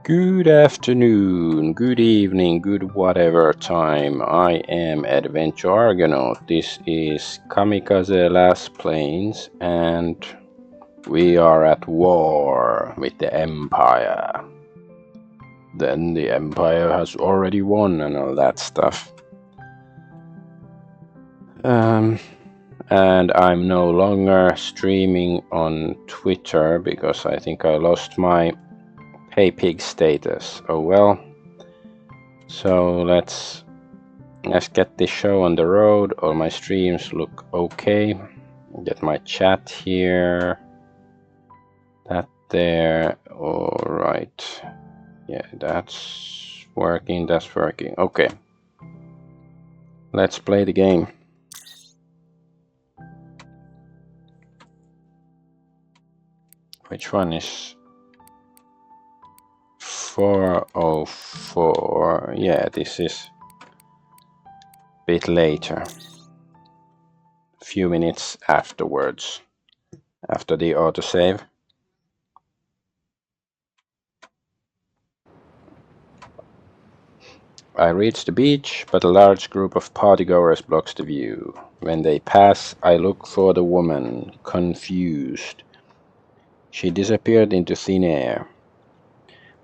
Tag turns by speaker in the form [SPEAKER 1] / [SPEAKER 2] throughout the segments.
[SPEAKER 1] Good afternoon, good evening, good whatever time. I am Adventure Argonaut. This is Kamikaze Lassplanes, and we are at war with the Empire. Then the Empire has already won and all that stuff. And I'm no longer streaming on Twitter because I think I lost my Hey Pig status. Oh well. So let's get this show on the road. All my streams look okay. Get my chat here. That there. Alright. Yeah, that's working. That's working. Okay. Let's play the game. Which one is 404? Yeah, this is a bit later. A few minutes afterwards. After the autosave. I reach the beach, but a large group of partygoers blocks the view. When they pass, I look for the woman, confused. She disappeared into thin air.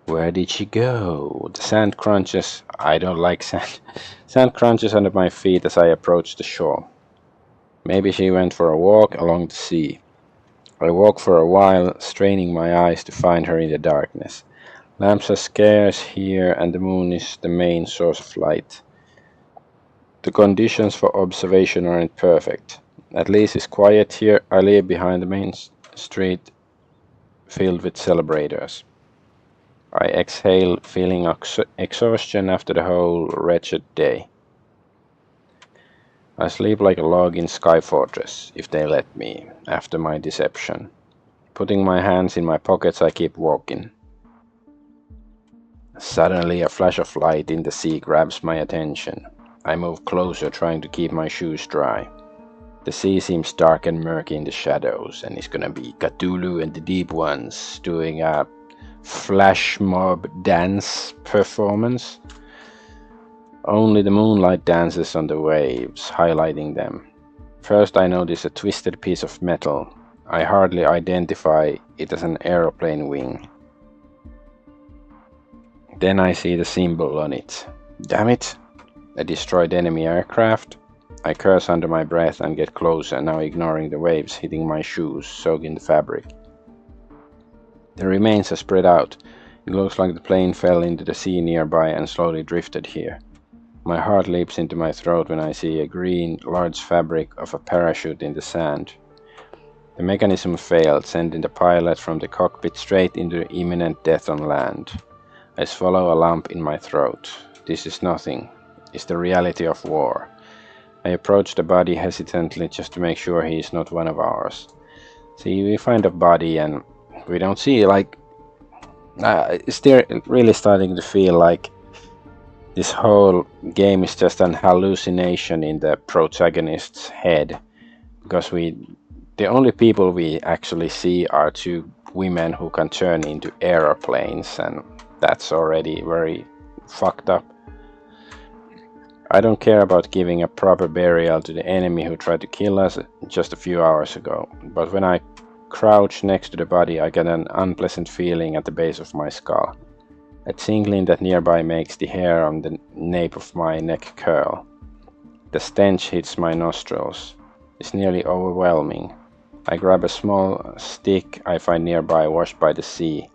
[SPEAKER 1] Where did she go? The sand crunches. I don't like sand. Sand crunches under my feet as I approach the shore. Maybe she went for a walk along the sea. I walk for a while, straining my eyes to find her in the darkness. Lamps are scarce here, and the moon is the main source of light. The conditions for observation aren't perfect. At least it's quiet here. I live behind the main street filled with celebrators. I exhale, feeling exhaustion after the whole wretched day. I sleep like a log in Sky Fortress, if they let me, after my deception. Putting my hands in my pockets, I keep walking. Suddenly, a flash of light in the sea grabs my attention. I move closer, trying to keep my shoes dry. The sea seems dark and murky in the shadows, and it's gonna be Cthulhu and the Deep Ones doing a flash mob dance performance. Only the moonlight dances on the waves, highlighting them. First I notice a twisted piece of metal. I hardly identify it as an aeroplane wing. Then I see the symbol on it. Damn it! A destroyed enemy aircraft? I curse under my breath and get closer, now ignoring the waves hitting my shoes, soaking the fabric. The remains are spread out. It looks like the plane fell into the sea nearby and slowly drifted here. My heart leaps into my throat when I see a green, large fabric of a parachute in the sand. The mechanism failed, sending the pilot from the cockpit straight into imminent death on land. I swallow a lump in my throat. This is nothing. It's the reality of war. I approach the body hesitantly just to make sure he is not one of ours. See, we find a body and we don't see, like... it's really starting to feel like this whole game is just an hallucination in the protagonist's head. Because the only people we actually see are two women who can turn into aeroplanes, and that's already very fucked up. I don't care about giving a proper burial to the enemy who tried to kill us just a few hours ago, but when I crouch next to the body, I get an unpleasant feeling at the base of my skull. A tingling that nearby makes the hair on the nape of my neck curl. The stench hits my nostrils. It's nearly overwhelming. I grab a small stick I find nearby, washed by the sea.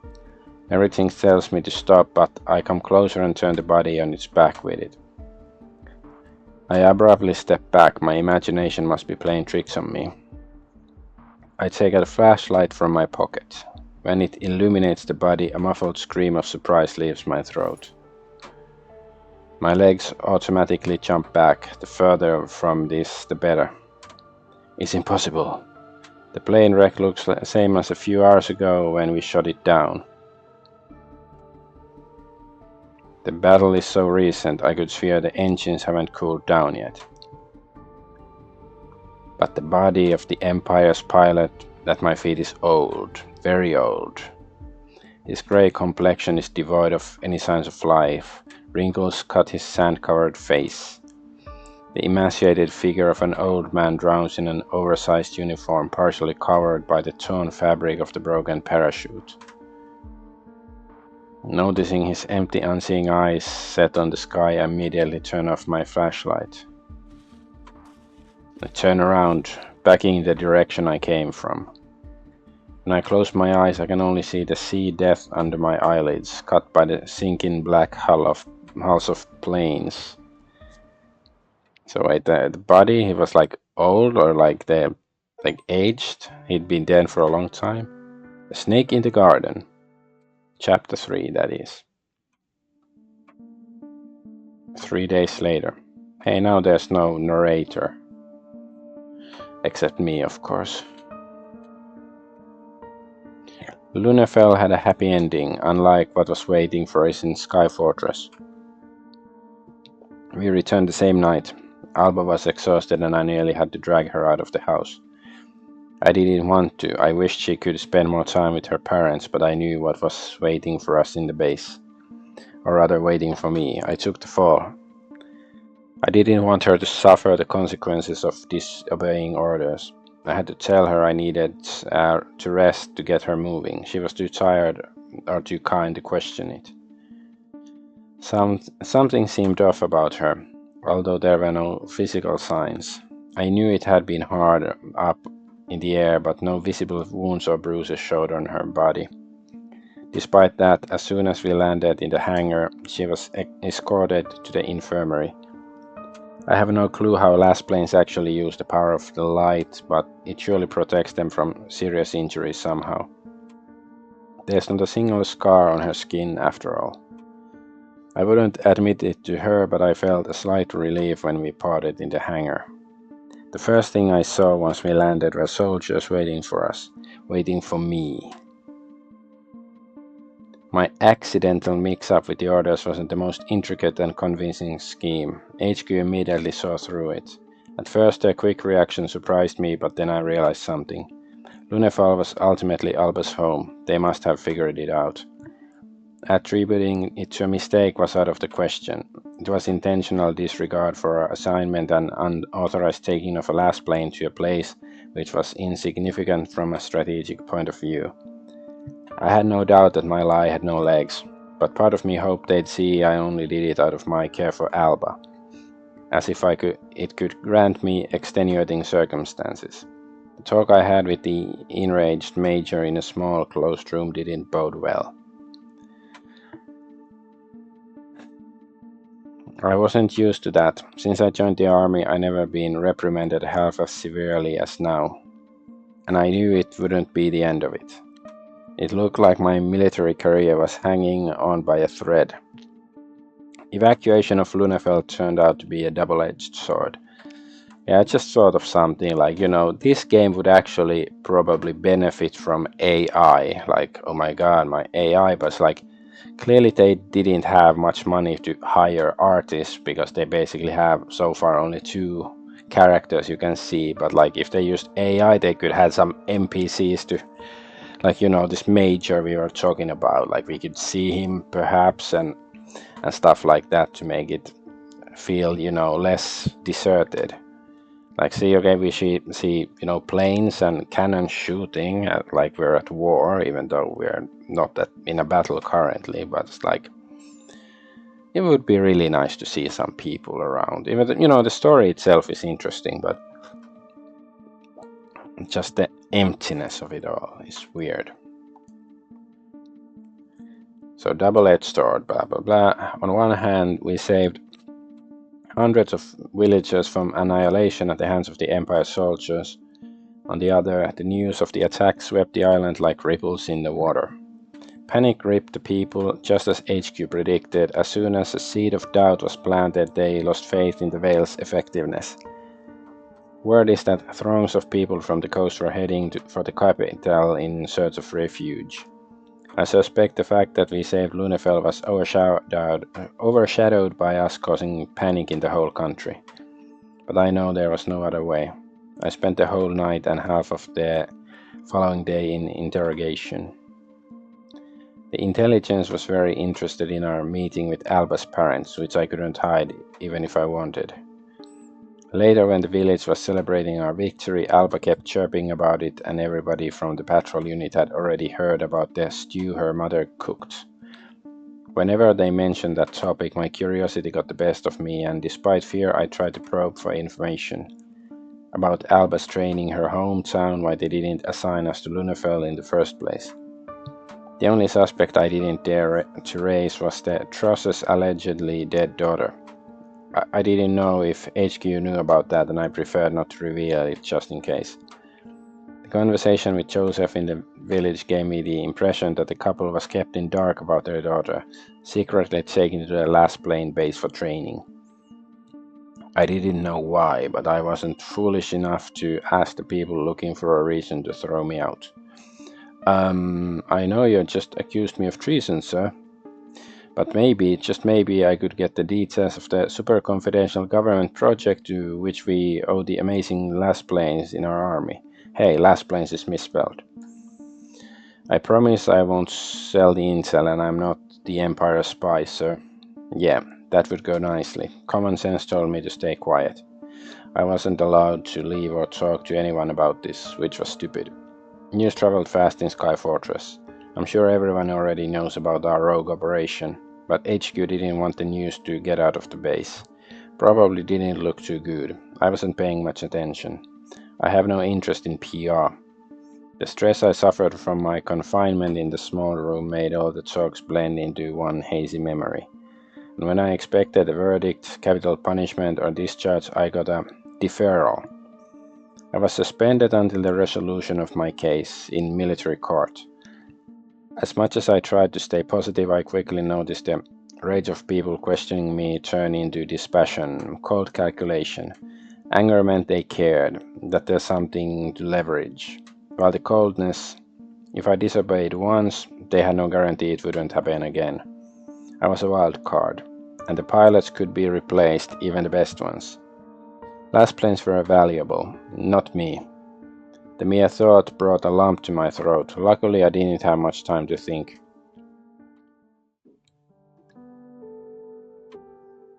[SPEAKER 1] Everything tells me to stop, but I come closer and turn the body on its back with it. I abruptly step back. My imagination must be playing tricks on me. I take out a flashlight from my pocket. When it illuminates the body, a muffled scream of surprise leaves my throat. My legs automatically jump back. The further from this, the better. It's impossible. The plane wreck looks the same as a few hours ago when we shot it down. The battle is so recent, I could swear the engines haven't cooled down yet. But the body of the Empire's pilot at my feet is old, very old. His grey complexion is devoid of any signs of life. Wrinkles cut his sand-covered face. The emaciated figure of an old man drowns in an oversized uniform, partially covered by the torn fabric of the broken parachute. Noticing his empty, unseeing eyes set on the sky, I immediately turn off my flashlight. I turn around, backing in the direction I came from. When I close my eyes, I can only see the sea depth under my eyelids, cut by the sinking black hulls of planes. So wait, the body, he was like old or like aged? He'd been dead for a long time? The Snake in the Garden. Chapter 3, that is. 3 days later. Hey, now there's no narrator. Except me, of course. Lunafell had a happy ending, unlike what was waiting for us in Sky Fortress. We returned the same night. Alba was exhausted and I nearly had to drag her out of the house. I didn't want to. I wished she could spend more time with her parents, but I knew what was waiting for us in the base. Or rather, waiting for me. I took the fall. I didn't want her to suffer the consequences of disobeying orders. I had to tell her I needed to rest to get her moving. She was too tired or too kind to question it. Something seemed off about her, although there were no physical signs. I knew it had been hard up in the air, but no visible wounds or bruises showed on her body. Despite that, as soon as we landed in the hangar, she was escorted to the infirmary. I have no clue how Lassplanes actually use the power of the light, but it surely protects them from serious injuries somehow. There's not a single scar on her skin after all. I wouldn't admit it to her, but I felt a slight relief when we parted in the hangar. The first thing I saw once we landed were soldiers waiting for us, waiting for me. My accidental mix-up with the orders wasn't the most intricate and convincing scheme. HQ immediately saw through it. At first their quick reaction surprised me, but then I realized something. Lunefall was ultimately Alba's home. They must have figured it out. Attributing it to a mistake was out of the question. It was intentional disregard for our assignment and unauthorized taking of a Lassplane to a place which was insignificant from a strategic point of view. I had no doubt that my lie had no legs, but part of me hoped they'd see I only did it out of my care for Alba, as if it could grant me extenuating circumstances. The talk I had with the enraged major in a small closed room didn't bode well. I wasn't used to that. Since I joined the army, I never been reprimanded half as severely as now, and I knew it wouldn't be the end of it. It looked like my military career was hanging on by a thread. Evacuation of Lunafell turned out to be a double-edged sword. Yeah, I just thought of something like, this game would actually probably benefit from AI. Like, oh my god, my AI, but it's like, clearly they didn't have much money to hire artists because they basically have so far only 2 characters you can see, but like if they used AI they could have some NPCs to, like, this major we were talking about, like we could see him perhaps and stuff like that to make it feel, less deserted. Like, we see planes and cannons shooting like we're at war, even though we're not in a battle currently, but it's like, it would be really nice to see some people around. Even, the story itself is interesting, but just the emptiness of it all is weird. So double-edged sword, blah blah blah. On one hand, we saved hundreds of villagers from annihilation at the hands of the Empire soldiers. On the other, the news of the attack swept the island like ripples in the water. Panic gripped the people, just as HQ predicted. As soon as a seed of doubt was planted, they lost faith in the Veil's effectiveness. Word is that throngs of people from the coast were heading for the capital in search of refuge. I suspect the fact that we saved Lunefell was overshadowed by us causing panic in the whole country. But I know there was no other way. I spent the whole night and half of the following day in interrogation. The intelligence was very interested in our meeting with Alba's parents, which I couldn't hide even if I wanted. Later, when the village was celebrating our victory, Alba kept chirping about it, and everybody from the patrol unit had already heard about the stew her mother cooked. Whenever they mentioned that topic, my curiosity got the best of me, and despite fear, I tried to probe for information about Alba's training, her hometown, why they didn't assign us to Lunafell in the first place. The only suspect I didn't dare to raise was the Tross's allegedly dead daughter. I didn't know if HQ knew about that, and I preferred not to reveal it just in case. The conversation with Joseph in the village gave me the impression that the couple was kept in dark about their daughter, secretly taken to the Lassplane base for training. I didn't know why, but I wasn't foolish enough to ask the people looking for a reason to throw me out. I know you just accused me of treason, sir. But maybe, just maybe, I could get the details of the super confidential government project to which we owe the amazing Lassplanes in our army. Hey, Lassplanes is misspelled. I promise I won't sell the intel, and I'm not the Empire spy, sir. Yeah, that would go nicely. Common sense told me to stay quiet. I wasn't allowed to leave or talk to anyone about this, which was stupid. News traveled fast in Sky Fortress. I'm sure everyone already knows about our rogue operation, but HQ didn't want the news to get out of the base. Probably didn't look too good. I wasn't paying much attention. I have no interest in PR. The stress I suffered from my confinement in the small room made all the talks blend into one hazy memory. And when I expected a verdict, capital punishment, or discharge, I got a deferral. I was suspended until the resolution of my case in military court. As much as I tried to stay positive, I quickly noticed the rage of people questioning me turn into dispassion, cold calculation. Anger meant they cared, that there's something to leverage. While the coldness, if I disobeyed once, they had no guarantee it wouldn't happen again. I was a wild card, and the pilots could be replaced, even the best ones. Lassplanes were valuable, not me. The mere thought brought a lump to my throat. Luckily, I didn't have much time to think.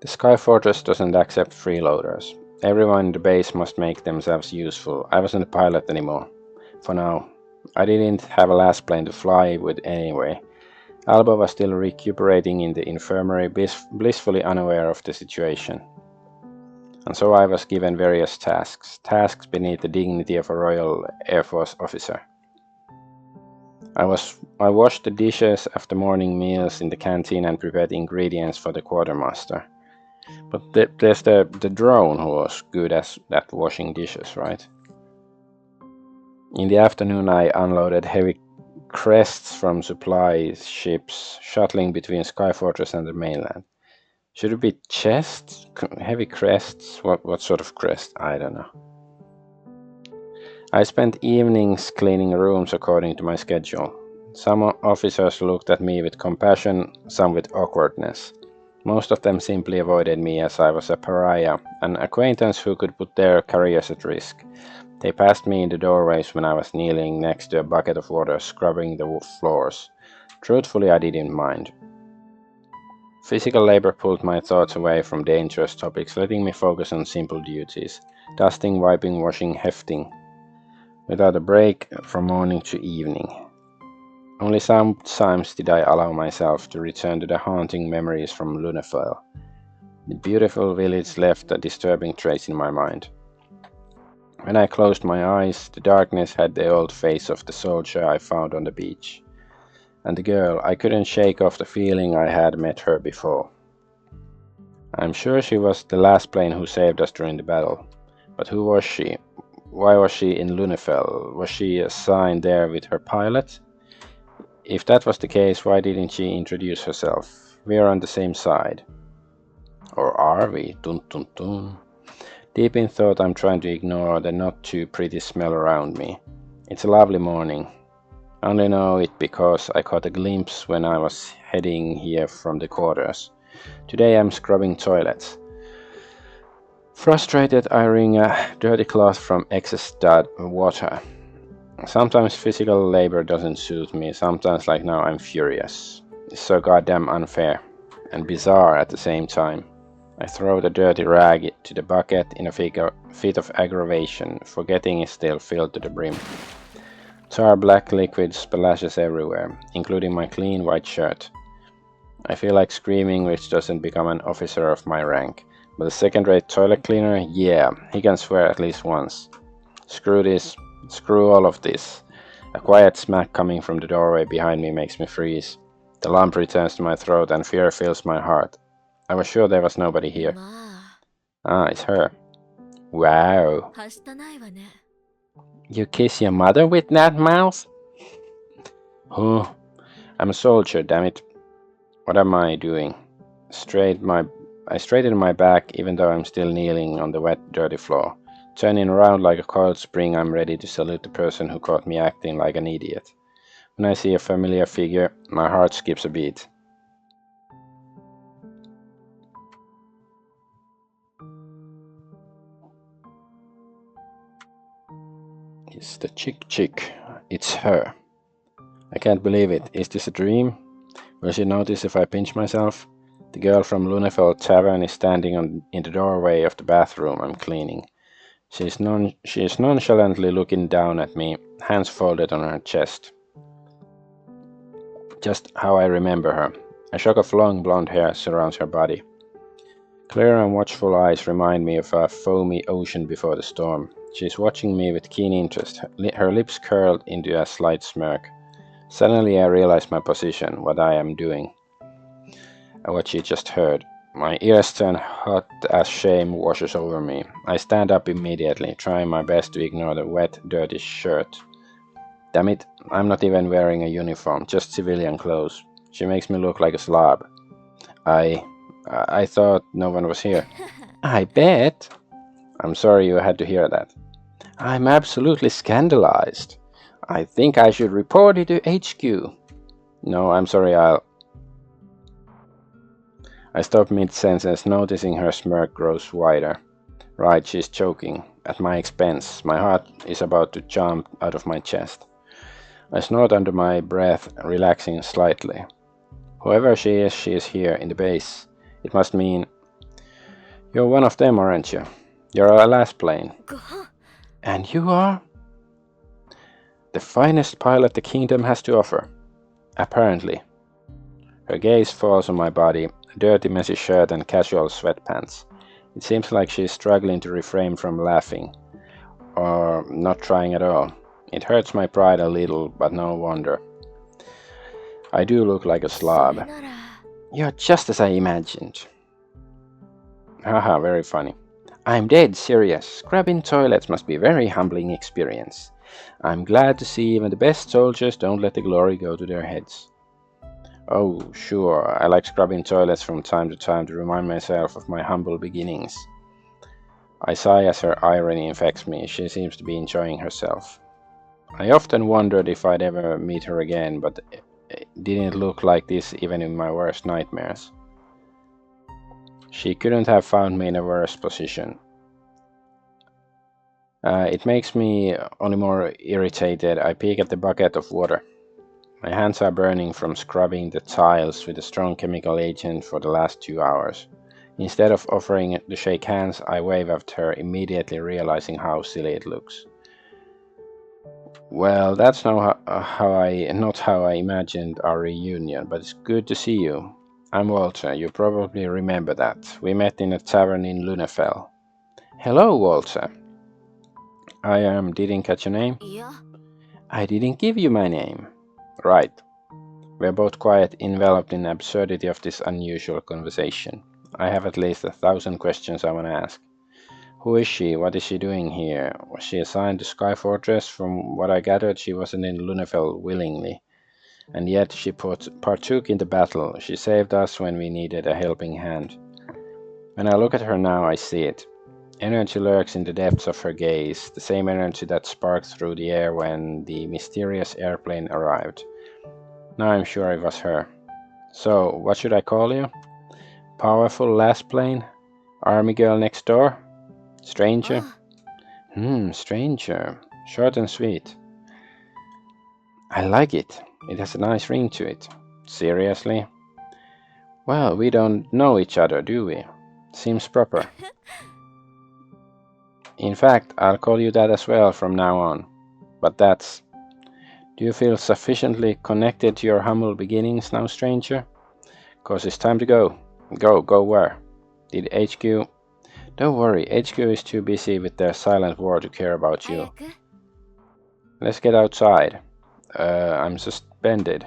[SPEAKER 1] The Sky Fortress doesn't accept freeloaders. Everyone in the base must make themselves useful. I wasn't a pilot anymore. For now. I didn't have a Lassplane to fly with anyway. Alba was still recuperating in the infirmary, blissfully unaware of the situation. And so I was given various tasks beneath the dignity of a Royal Air Force officer. I washed the dishes after morning meals in the canteen and prepared ingredients for the quartermaster. But there's the drone who was good at washing dishes, right? In the afternoon I unloaded heavy crests from supply ships shuttling between Sky Fortress and the mainland. Should it be chests? Heavy crests? What sort of crest? I don't know. I spent evenings cleaning rooms according to my schedule. Some officers looked at me with compassion, some with awkwardness. Most of them simply avoided me as I was a pariah, an acquaintance who could put their careers at risk. They passed me in the doorways when I was kneeling next to a bucket of water scrubbing the floors. Truthfully, I didn't mind. Physical labor pulled my thoughts away from dangerous topics, letting me focus on simple duties. Dusting, wiping, washing, hefting. Without a break from morning to evening. Only sometimes did I allow myself to return to the haunting memories from Lunafell. The beautiful village left a disturbing trace in my mind. When I closed my eyes, the darkness had the old face of the soldier I found on the beach. And the girl, I couldn't shake off the feeling I had met her before. I'm sure she was the Lassplane who saved us during the battle. But who was she? Why was she in Lunafell? Was she assigned there with her pilot? If that was the case, why didn't she introduce herself? We are on the same side. Or are we? Dun dun dun. Deep in thought, I'm trying to ignore the not too pretty smell around me. It's a lovely morning. I only know it because I caught a glimpse when I was heading here from the quarters. Today I'm scrubbing toilets. Frustrated, I wring a dirty cloth from excess water. Sometimes physical labor doesn't suit me, sometimes like now I'm furious. It's so goddamn unfair and bizarre at the same time. I throw the dirty rag to the bucket in a fit of aggravation, forgetting it's still filled to the brim. Tar black liquid splashes everywhere, including my clean white shirt. I feel like screaming, which doesn't become an officer of my rank. But a second-rate toilet cleaner, yeah, he can swear at least once. Screw this. Screw all of this. A quiet smack coming from the doorway behind me makes me freeze. The lump returns to my throat and fear fills my heart. I was sure there was nobody here. Ah, it's her. Wow. You kiss your mother with that mouth? Oh, I'm a soldier, damn it. What am I doing? I straighten my back even though I'm still kneeling on the wet, dirty floor. Turning around like a coiled spring, I'm ready to salute the person who caught me acting like an idiot. When I see a familiar figure, my heart skips a beat. It's the chick. It's her. I can't believe it. Is this a dream? Will she notice if I pinch myself? The girl from Lunefeld Tavern is standing in the doorway of the bathroom I'm cleaning. She is nonchalantly looking down at me, hands folded on her chest. Just how I remember her. A shock of long blonde hair surrounds her body. Clear and watchful eyes remind me of a foamy ocean before the storm. She is watching me with keen interest, her lips curled into a slight smirk. Suddenly I realize my position, what I am doing, and what she just heard. My ears turn hot as shame washes over me. I stand up immediately, trying my best to ignore the wet, dirty shirt. Damn it, I'm not even wearing a uniform, just civilian clothes. She makes me look like a slob. I thought no one was here. I bet. I'm sorry you had to hear that. I'm absolutely scandalized. I think I should report it to HQ. No, I'm sorry, I stop mid-sentence, noticing her smirk grows wider. Right, she's choking. At my expense. My heart is about to jump out of my chest. I snort under my breath, relaxing slightly. Whoever she is here in the base. It must mean... You're one of them, aren't you? You're a Lassplane. And you are? The finest pilot the kingdom has to offer. Apparently. Her gaze falls on my body, a dirty messy shirt and casual sweatpants. It seems like she's struggling to refrain from laughing. Or not trying at all. It hurts my pride a little, but no wonder. I do look like a slob. You're just as I imagined. Haha, very funny. I'm dead serious. Scrubbing toilets must be a very humbling experience. I'm glad to see even the best soldiers don't let the glory go to their heads. Oh, sure, I like scrubbing toilets from time to time to remind myself of my humble beginnings. I sigh as her irony infects me. She seems to be enjoying herself. I often wondered if I'd ever meet her again, but it didn't look like this even in my worst nightmares. She couldn't have found me in a worse position. It makes me only more irritated. I peek at the bucket of water. My hands are burning from scrubbing the tiles with a strong chemical agent for the last 2 hours. Instead of offering to shake hands, I wave at her, immediately realizing how silly it looks. Well, that's not how I imagined our reunion, but it's good to see you. I'm Walter, you probably remember that. We met in a tavern in Lunefell. Hello, Walter. Didn't catch your name? I didn't give you my name. Right. We're both quiet, enveloped in the absurdity of this unusual conversation. I have at least 1,000 questions I want to ask. Who is she? What is she doing here? Was she assigned to Sky Fortress? From what I gathered, she wasn't in Lunefell willingly. And yet she partook in the battle. She saved us when we needed a helping hand. When I look at her now, I see it. Energy lurks in the depths of her gaze, the same energy that sparked through the air when the mysterious airplane arrived. Now I'm sure it was her. So, what should I call you? Powerful Lassplane? Army girl next door? Stranger? Stranger. Short and sweet. I like it. It has a nice ring to it. Seriously? Well, we don't know each other, do we? Seems proper. In fact, I'll call you that as well from now on. But that's... Do you feel sufficiently connected to your humble beginnings now, stranger? 'Cause it's time to go. Go where? Did HQ... Don't worry, HQ is too busy with their silent war to care about you. Let's get outside. I'm suspended.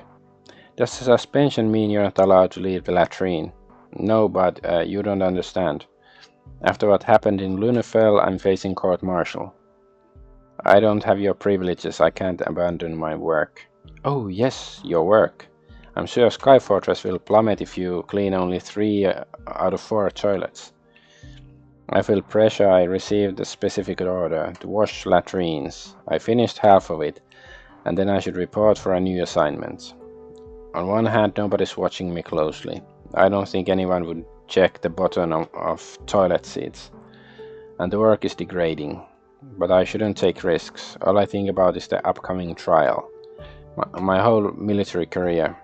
[SPEAKER 1] Does the suspension mean you're not allowed to leave the latrine? No, but you don't understand. After what happened in Lunafell, I'm facing court-martial. I don't have your privileges. I can't abandon my work. Oh, yes, your work. I'm sure Sky Fortress will plummet if you clean only 3 out of 4 toilets. I feel pressure. I received a specific order to wash latrines. I finished half of it, and then I should report for a new assignment. On one hand, nobody's watching me closely. I don't think anyone would check the bottom of toilet seats. And the work is degrading. But I shouldn't take risks. All I think about is the upcoming trial. My whole military career.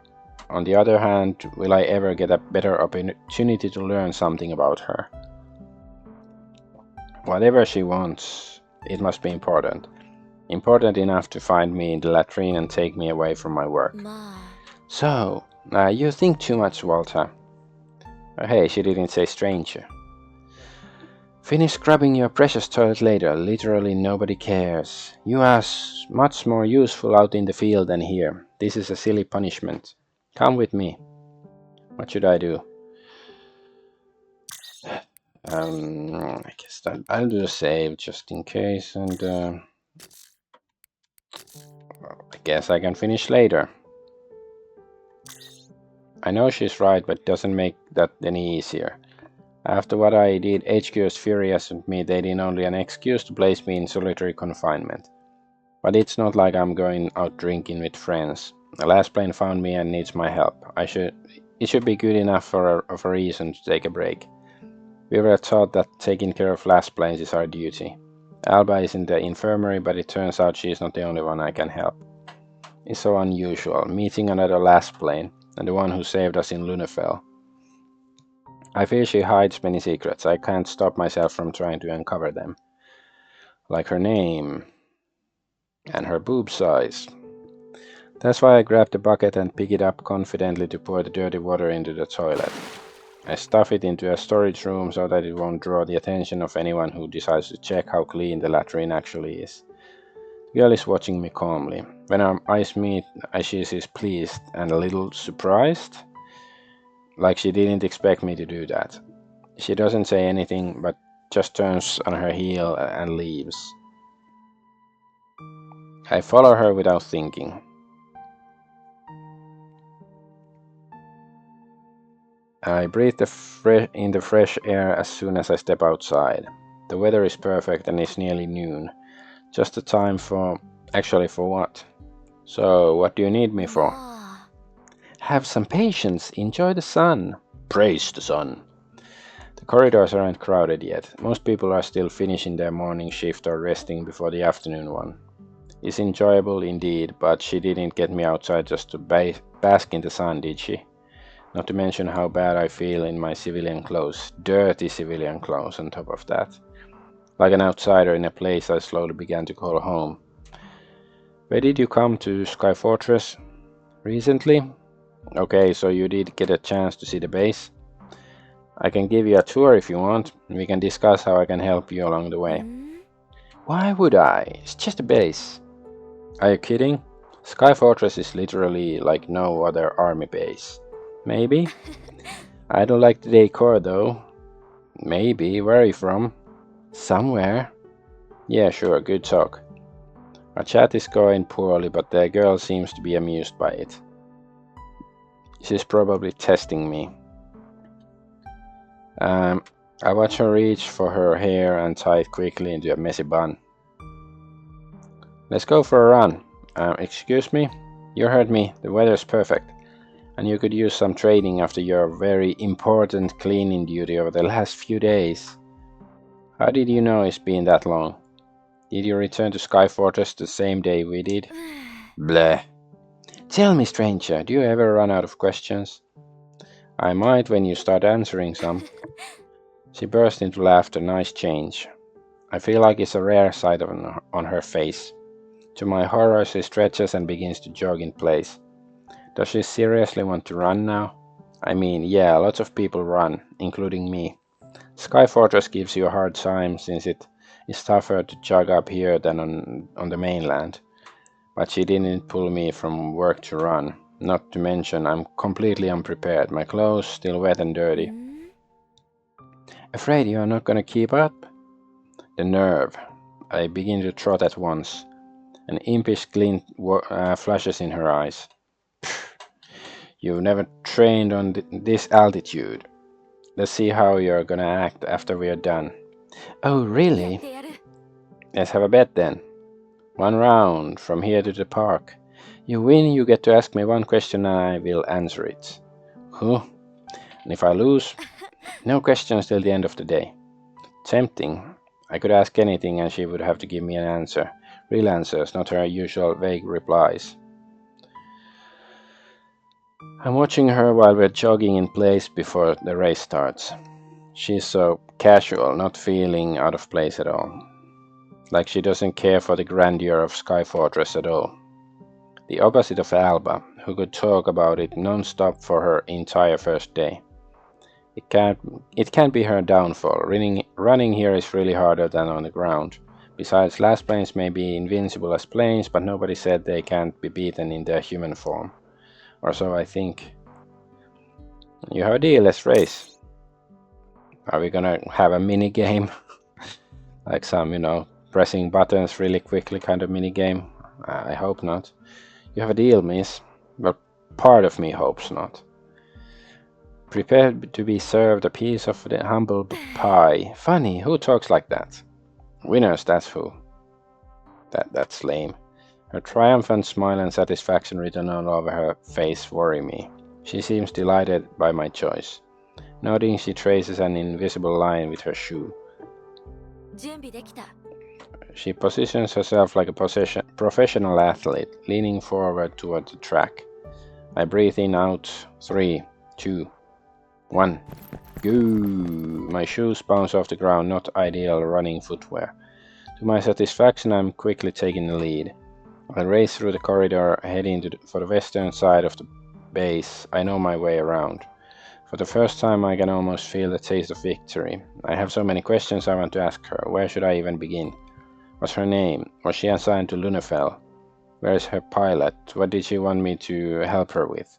[SPEAKER 1] On the other hand, will I ever get a better opportunity to learn something about her? Whatever she wants, it must be important. Important enough to find me in the latrine and take me away from my work. So, you think too much, Walter. Hey, she didn't say stranger. Finish scrubbing your precious toilet later. Literally nobody cares. You are much more useful out in the field than here. This is a silly punishment. Come with me. What should I do? I guess that I'll do a save just in case, and I guess I can finish later. I know she's right, but it doesn't make that any easier. After what I did, HQ is furious at me. They need only an excuse to place me in solitary confinement. But it's not like I'm going out drinking with friends. The Lassplane found me and needs my help. It should be good enough of a reason to take a break. We were taught that taking care of Lassplanes is our duty. Alba is in the infirmary, but it turns out she's not the only one I can help. It's so unusual, meeting another Lassplane, and the one who saved us in Lunafell. I feel she hides many secrets. I can't stop myself from trying to uncover them. Like her name, and her boob size. That's why I grab the bucket and pick it up confidently to pour the dirty water into the toilet. I stuff it into a storage room so that it won't draw the attention of anyone who decides to check how clean the latrine actually is. The girl is watching me calmly. When our eyes meet, she is pleased and a little surprised. Like she didn't expect me to do that. She doesn't say anything, but just turns on her heel and leaves. I follow her without thinking. I breathe in the fresh air as soon as I step outside. The weather is perfect and it's nearly noon. Just the time for... Actually, for what? So, what do you need me for? Have some patience. Enjoy the sun. Praise the sun. The corridors aren't crowded yet. Most people are still finishing their morning shift or resting before the afternoon one. It's enjoyable indeed, but she didn't get me outside just to bask in the sun, did she? Not to mention how bad I feel in my civilian clothes. Dirty civilian clothes on top of that. Like an outsider in a place I slowly began to call home. Where did you come to Sky Fortress? Recently? Okay, so you did get a chance to see the base? I can give you a tour if you want. We can discuss how I can help you along the way. Why would I? It's just a base. Are you kidding? Sky Fortress is literally like no other army base. Maybe? I don't like the decor though. Maybe. Where are you from? Somewhere. Yeah, sure, good talk. Our chat is going poorly, but the girl seems to be amused by it. She's probably testing me. I watch her reach for her hair and tie it quickly into a messy bun. Let's go for a run. Excuse me? You heard me. The weather's perfect. And you could use some training after your very important cleaning duty over the last few days. How did you know it's been that long? Did you return to Sky Fortress the same day we did? Bleh. Tell me, stranger, do you ever run out of questions? I might when you start answering some. She burst into laughter. Nice change. I feel like it's a rare sight on her face. To my horror, she stretches and begins to jog in place. Does she seriously want to run now? I mean, yeah, lots of people run, including me. Sky Fortress gives you a hard time since it is tougher to jog up here than on the mainland. But she didn't pull me from work to run. Not to mention, I'm completely unprepared. My clothes still wet and dirty. Afraid you are not gonna keep up? The nerve. I begin to trot at once. An impish glint flashes in her eyes. You've never trained on this altitude. Let's see how you're gonna act after we're done. Oh, really? Let's have a bet then. 1 round, from here to the park. You win, you get to ask me one question and I will answer it. Huh? And if I lose, no questions till the end of the day. Tempting. I could ask anything and she would have to give me an answer. Real answers, not her usual vague replies. I'm watching her while we're jogging in place before the race starts. She's so casual, not feeling out of place at all. Like she doesn't care for the grandeur of Sky Fortress at all. The opposite of Alba, who could talk about it non-stop for her entire first day. It can't be her downfall. Running here is really harder than on the ground. Besides, Lassplanes may be invincible as planes, but nobody said they can't be beaten in their human form. Or so I think. You have a deal, let's race. Are we gonna have a mini game? Like some, pressing buttons really quickly kind of mini game? I hope not. You have a deal, miss. Well, part of me hopes not. Prepare to be served a piece of the humble pie. Funny, who talks like that? Winners, that's who. That's lame. Her triumphant smile and satisfaction written all over her face worry me. She seems delighted by my choice. Nodding, she traces an invisible line with her shoe. She positions herself like a professional athlete, leaning forward toward the track. I breathe in, out. 3, 2, 1. Go! My shoes bounce off the ground, not ideal running footwear. To my satisfaction, I'm quickly taking the lead. I race through the corridor, heading for the western side of the base. I know my way around. For the first time, I can almost feel the taste of victory. I have so many questions I want to ask her. Where should I even begin? What's her name? Was she assigned to Lunefell? Where is her pilot? What did she want me to help her with?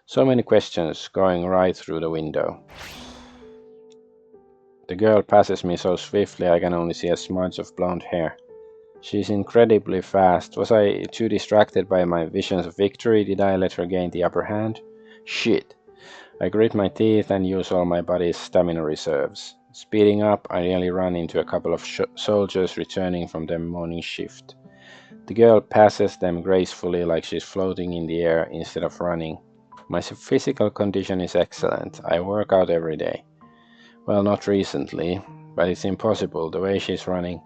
[SPEAKER 1] So many questions going right through the window. The girl passes me so swiftly I can only see a smudge of blonde hair. She's incredibly fast. Was I too distracted by my visions of victory? Did I let her gain the upper hand? Shit. I grit my teeth and use all my body's stamina reserves. Speeding up, I nearly run into a couple of soldiers returning from their morning shift. The girl passes them gracefully like she's floating in the air instead of running. My physical condition is excellent. I work out every day. Well, not recently, but it's impossible the way she's running.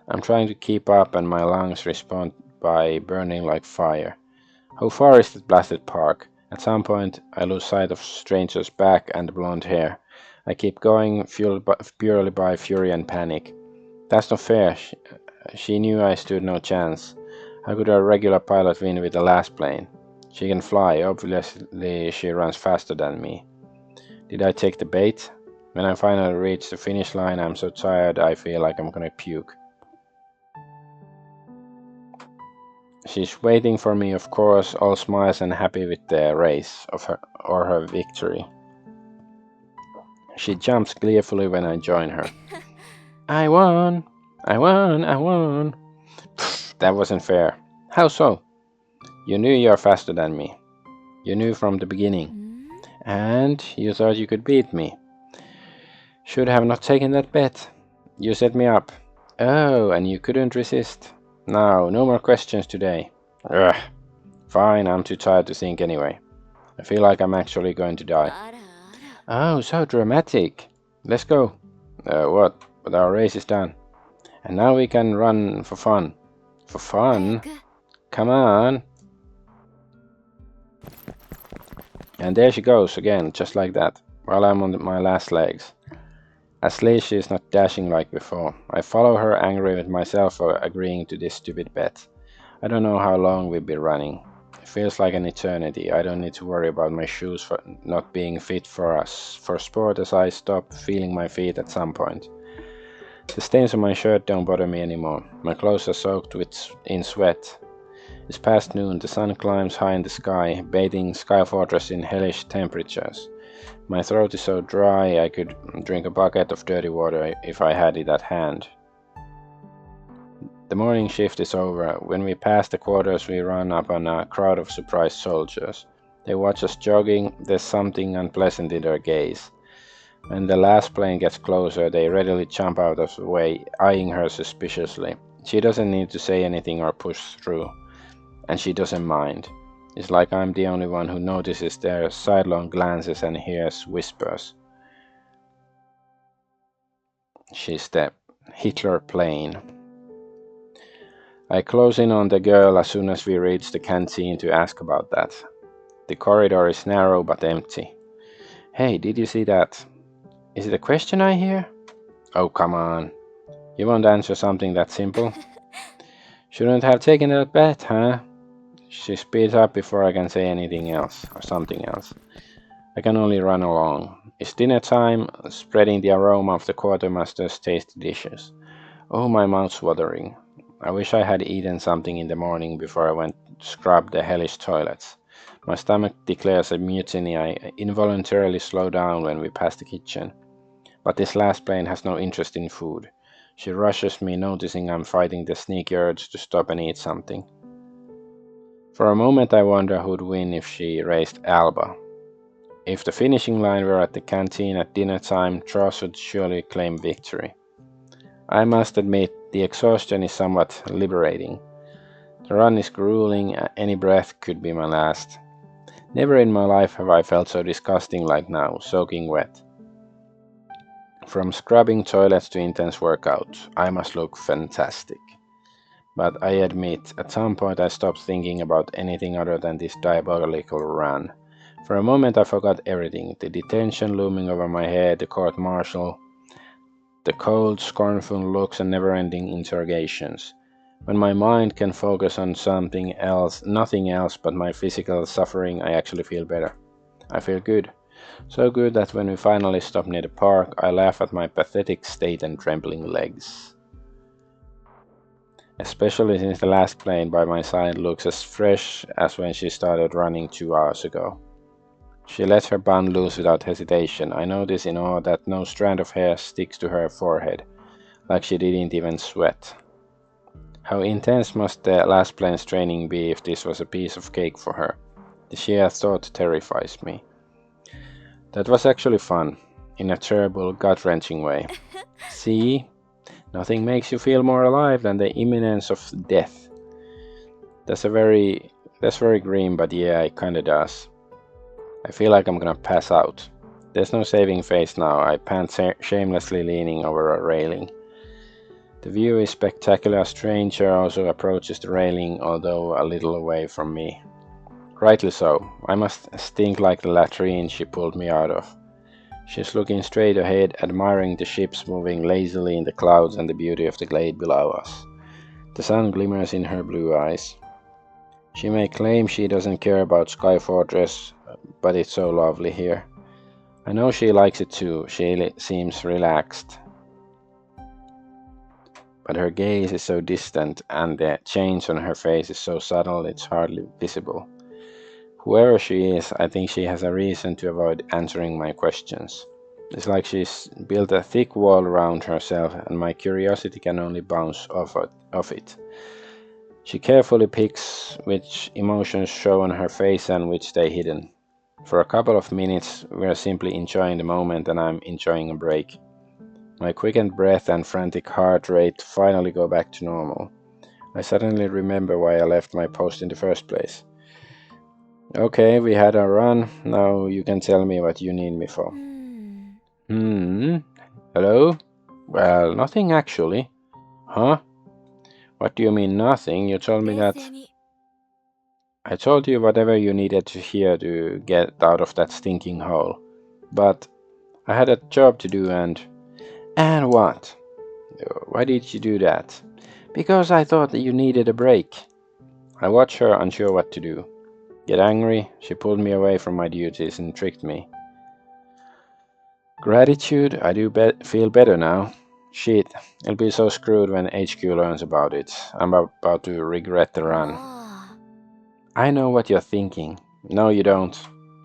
[SPEAKER 1] I'm trying to keep up and my lungs respond by burning like fire. How far is the blasted park? At some point, I lose sight of stranger's back and the blonde hair. I keep going, fueled purely by fury and panic. That's not fair. She knew I stood no chance. How could a regular pilot win with the Lassplane? She can fly. Obviously, she runs faster than me. Did I take the bait? When I finally reach the finish line, I'm so tired I feel like I'm gonna puke. She's waiting for me, of course, all smiles and happy with the race of her victory. She jumps gleefully when I join her. I won! I won! I won! Pfft, that wasn't fair. How so? You knew you're faster than me. You knew from the beginning. And you thought you could beat me. Should have not taken that bet. You set me up. Oh, and you couldn't resist. Now, no more questions today. Ugh. Fine, I'm too tired to think anyway. I feel like I'm actually going to die. Oh, so dramatic. Let's go. What? But our race is done. And now we can run for fun. For fun? Come on. And there she goes again, just like that, while I'm on my last legs. At least she is not dashing like before. I follow her, angry with myself for agreeing to this stupid bet. I don't know how long we've been running. It feels like an eternity. I don't need to worry about my shoes for not being fit for sport, as I stop feeling my feet at some point. The stains on my shirt don't bother me anymore. My clothes are soaked in sweat. It's past noon. The sun climbs high in the sky, bathing Sky Fortress in hellish temperatures. My throat is so dry I could drink a bucket of dirty water if I had it at hand. The morning shift is over. When we pass the quarters, we run up on a crowd of surprised soldiers. They watch us jogging. There's something unpleasant in their gaze. When the last plane gets closer, they readily jump out of the way, eyeing her suspiciously. She doesn't need to say anything or push through, and she doesn't mind. It's like I'm the only one who notices their sidelong glances and hears whispers. She's the Hitler plane. I close in on the girl as soon as we reach the canteen to ask about that. The corridor is narrow but empty. Hey, did you see that? Is it a question I hear? Oh, come on. You won't answer something that simple? Shouldn't have taken that bet, huh? She speeds up before I can say anything else, or something else. I can only run along. It's dinner time, spreading the aroma of the quartermaster's tasty dishes. Oh, my mouth's watering. I wish I had eaten something in the morning before I went to scrub the hellish toilets. My stomach declares a mutiny. I involuntarily slow down when we pass the kitchen. But this last plane has no interest in food. She rushes me, noticing I'm fighting the sneaky urge to stop and eat something. For a moment I wonder who'd win if she raced Alba. If the finishing line were at the canteen at dinner time, Tross would surely claim victory. I must admit, the exhaustion is somewhat liberating. The run is grueling, any breath could be my last. Never in my life have I felt so disgusting like now, soaking wet. From scrubbing toilets to intense workout, I must look fantastic. But I admit, at some point I stopped thinking about anything other than this diabolical run. For a moment I forgot everything, the detention looming over my head, the court-martial, the cold, scornful looks and never-ending interrogations. When my mind can focus on something else, nothing else but my physical suffering, I actually feel better. I feel good. So good that when we finally stop near the park, I laugh at my pathetic state and trembling legs. Especially since the last plane by my side looks as fresh as when she started running 2 hours ago. She lets her bun loose without hesitation. I notice in awe that no strand of hair sticks to her forehead, like she didn't even sweat. How intense must the last plane's training be if this was a piece of cake for her? The sheer thought terrifies me. That was actually fun, in a terrible, gut-wrenching way. See? Nothing makes you feel more alive than the imminence of death. That's very grim, but yeah, it kinda does. I feel like I'm gonna pass out. There's no saving face now. I pant shamelessly leaning over a railing. The view is spectacular. A stranger also approaches the railing, although a little away from me. Rightly so. I must stink like the latrine she pulled me out of. She's looking straight ahead, admiring the ships moving lazily in the clouds and the beauty of the glade below us. The sun glimmers in her blue eyes. She may claim she doesn't care about Sky Fortress, but it's so lovely here. I know she likes it too. She seems relaxed. But her gaze is so distant, and the change on her face is so subtle it's hardly visible. Whoever she is, I think she has a reason to avoid answering my questions. It's like she's built a thick wall around herself, and my curiosity can only bounce off it. She carefully picks which emotions show on her face and which stay hidden. For a couple of minutes, we're simply enjoying the moment, and I'm enjoying a break. My quickened breath and frantic heart rate finally go back to normal. I suddenly remember why I left my post in the first place. Okay, we had our run. Now you can tell me what you need me for. Hello? Well, nothing actually. Huh? What do you mean nothing? You told me that... I told you whatever you needed to hear to get out of that stinking hole. But I had a job to do and... And what? Why did you do that? Because I thought that you needed a break. I watched her, unsure what to do. Get angry, she pulled me away from my duties and tricked me. Gratitude, I do feel better now. Shit, it'll be so screwed when HQ learns about it. I'm about to regret the run. I know what you're thinking. No, you don't.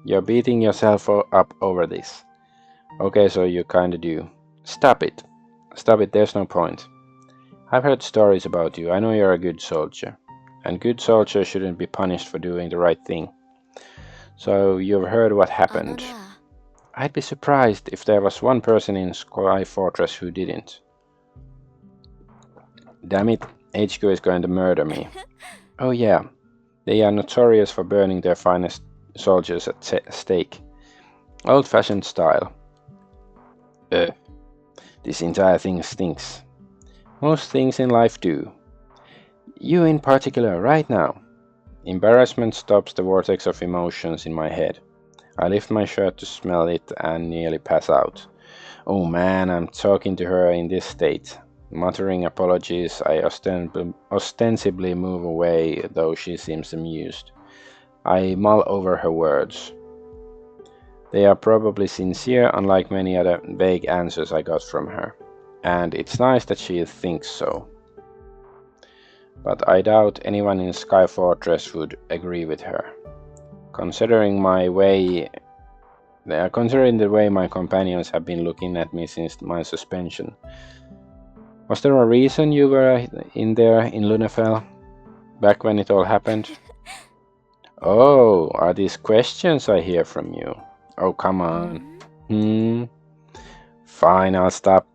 [SPEAKER 1] You're beating yourself up over this. Okay, so you kinda do. Stop it. Stop it, there's no point. I've heard stories about you. I know you're a good soldier. And good soldiers shouldn't be punished for doing the right thing. So you've heard what happened. I'd be surprised if there was one person in Sky Fortress who didn't. Damn it, HQ is going to murder me. Oh yeah, they are notorious for burning their finest soldiers at stake. Old-fashioned style. This entire thing stinks. Most things in life do. You in particular, right now. Embarrassment stops the vortex of emotions in my head. I lift my shirt to smell it and nearly pass out. Oh man, I'm talking to her in this state. Muttering apologies, I ostensibly move away, though she seems amused. I mull over her words. They are probably sincere, unlike many other vague answers I got from her. And it's nice that she thinks so. But I doubt anyone in Sky Fortress would agree with her. Considering the way my companions have been looking at me since my suspension. Was there a reason you were in there in Lunafell? Back when it all happened? Oh, are these questions I hear from you? Oh, come on. Fine, I'll stop.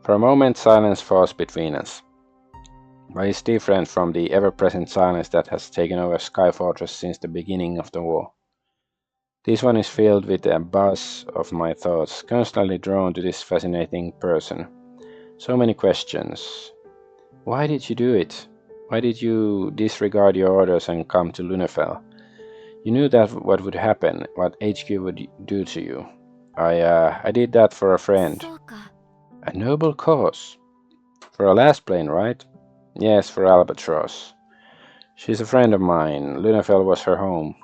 [SPEAKER 1] For a moment, silence falls between us. But it's different from the ever-present silence that has taken over Sky Fortress since the beginning of the war. This one is filled with a buzz of my thoughts, constantly drawn to this fascinating person. So many questions. Why did you do it? Why did you disregard your orders and come to Lunafell? You knew that what would happen, what HQ would do to you. I did that for a friend. A noble cause. For a Lassplane, right? Yes, for Albatross. She's a friend of mine. Lunafell was her home.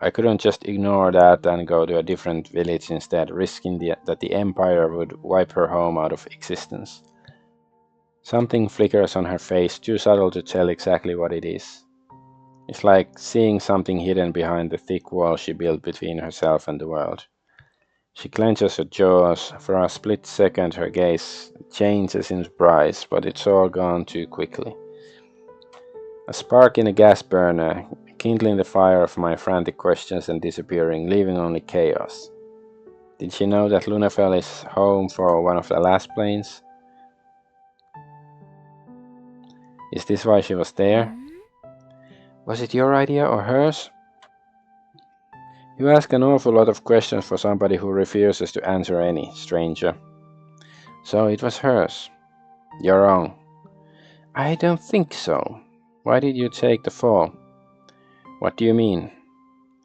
[SPEAKER 1] I couldn't just ignore that and go to a different village instead, risking that the Empire would wipe her home out of existence. Something flickers on her face, too subtle to tell exactly what it is. It's like seeing something hidden behind the thick wall she built between herself and the world. She clenches her jaws. For a split second her gaze changes in surprise, but it's all gone too quickly. A spark in a gas burner, kindling the fire of my frantic questions and disappearing, leaving only chaos. Did she know that Lunafell is home for one of the Lassplanes? Is this why she was there? Was it your idea or hers? You ask an awful lot of questions for somebody who refuses to answer any, stranger. So it was hers. You're wrong. I don't think so. Why did you take the fall? What do you mean?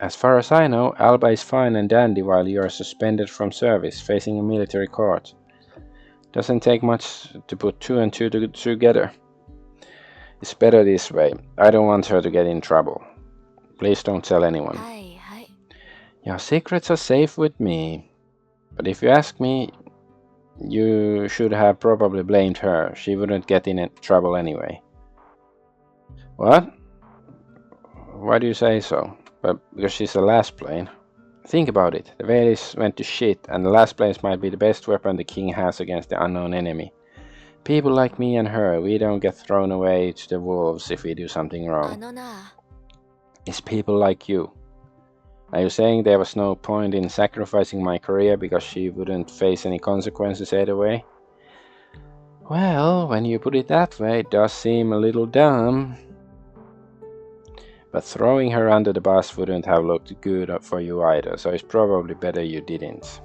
[SPEAKER 1] As far as I know, Alba is fine and dandy while you are suspended from service, facing a military court. Doesn't take much to put two and two together. It's better this way. I don't want her to get in trouble. Please don't tell anyone. Your secrets are safe with me. But if you ask me, you should have probably blamed her. She wouldn't get in trouble anyway. What? Why do you say so? But because she's the Lassplane. Think about it. The Vales went to shit, and the Lassplanes might be the best weapon the king has against the unknown enemy. People like me and her, we don't get thrown away to the wolves if we do something wrong. It's people like you. Are you saying there was no point in sacrificing my career because she wouldn't face any consequences either way? Well, when you put it that way, it does seem a little dumb. But throwing her under the bus wouldn't have looked good for you either, so it's probably better you didn't.